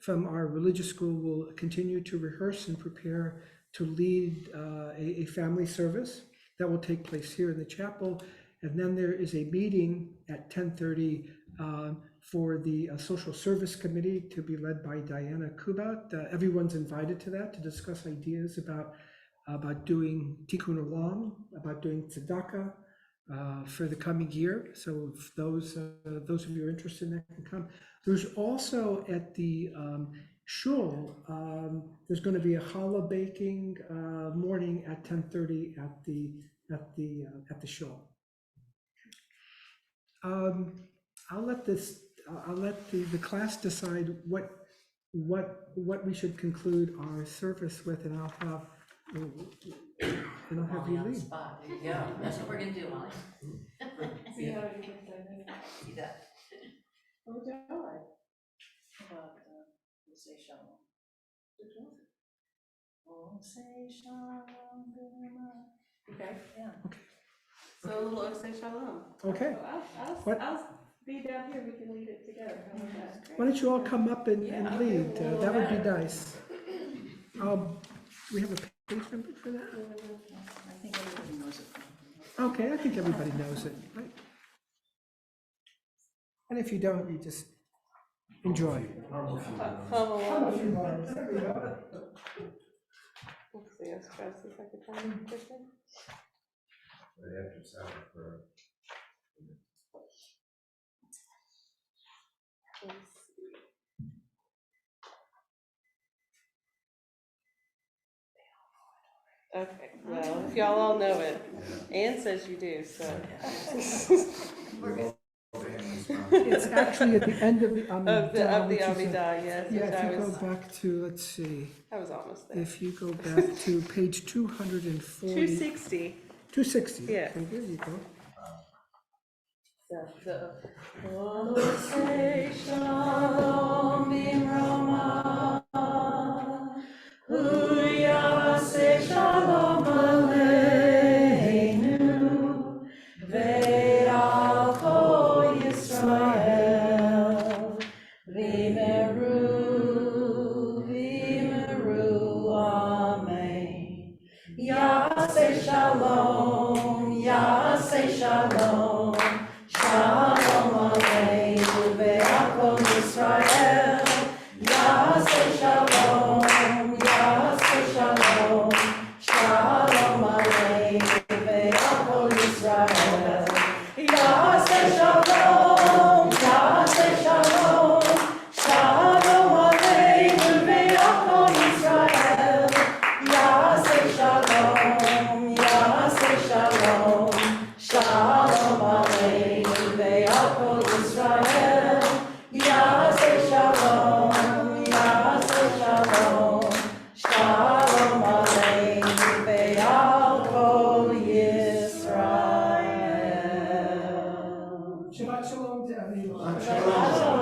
S1: from our religious school will continue to rehearse and prepare to lead a family service that will take place here in the chapel. And then there is a meeting at 10:30 for the social service committee to be led by Diana Kubat. Everyone's invited to that to discuss ideas about doing tikkun olam, about doing tzedakah for the coming year. So if those of you are interested in that can come. There's also at the shul, there's going to be a challah baking morning at 10:30 at the shul. I'll let the class decide what we should conclude our service with, and I'll have
S2: Molly
S1: you
S2: on the
S1: lead.
S2: spot. Yeah, that's what we're gonna do, Molly.
S3: See how you can say that?
S2: See that?
S3: Oh, God.
S6: About, we'll say shalom. We'll say shalom,
S3: Okay,
S6: yeah.
S3: so a little Osei Shalom.
S1: Okay,
S3: So I'll be down here, we can lead it together. How about that?
S1: why don't you all come up and lead? That would be nice. We have a page number for that?
S6: I think everybody knows it.
S1: Okay, I think everybody knows it, right? And if you don't, you just enjoy.
S3: Come along. Let's see, as fast as I could find Kristen. Okay, well, if y'all all know it, Ann says you do, so.
S1: It's actually at the end of the
S3: Of the
S1: Amidah, which is
S3: Amidah, yes,
S1: yeah,
S3: which
S1: if
S3: I
S1: you go
S3: was,
S1: back to, let's see,
S3: I was almost there.
S1: if you go back to page 240.
S3: 260.
S1: 260.
S3: Yeah.
S1: Okay, there you go.
S6: Shalom bimroma, Huyase shalom aleinu, ve'al kol Yisrael, v'meru, amen. Yase shalom, shalom aleinu ve'al kol Yisrael. Yase shalom, shalom aleinu ve'al kol Yisrael. Yase shalom, shalom aleinu ve'al kol Yisrael. Yase shalom, shalom aleinu ve'al kol Yisrael. Yase shalom, shalom aleinu ve'al kol Yisrael.
S1: Shabbat shalom to everyone.
S6: Shabbat shalom.